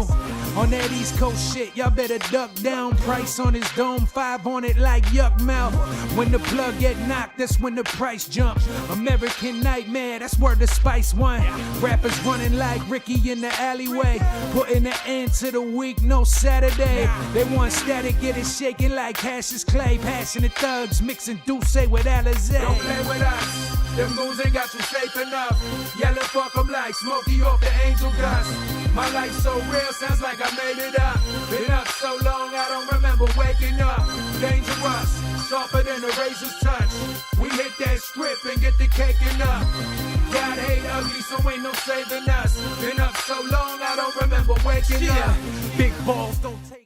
On that East Coast shit, y'all better duck down. Price on his dome, 5 on it like yuck mouth. When the plug get knocked, that's when the price jump. American Nightmare, that's where the Spice One. Rappers running like Ricky in the alleyway. Putting an end to the week, no Saturday. They want static, get it shaking like Cassius Clay. Passionate thugs mixing Douce with Alizé. Don't play with us, them goons ain't got you safe enough. Yelling fuck 'em like Smokey off the Angel Dust. My life so real, sounds like I made it up. Been up so long, I don't remember waking up. Dangerous, sharper than a razor's touch. We hit that strip and get the caking up. God hate ugly, so ain't no saving us. Been up so long, I don't remember waking up. Big balls don't take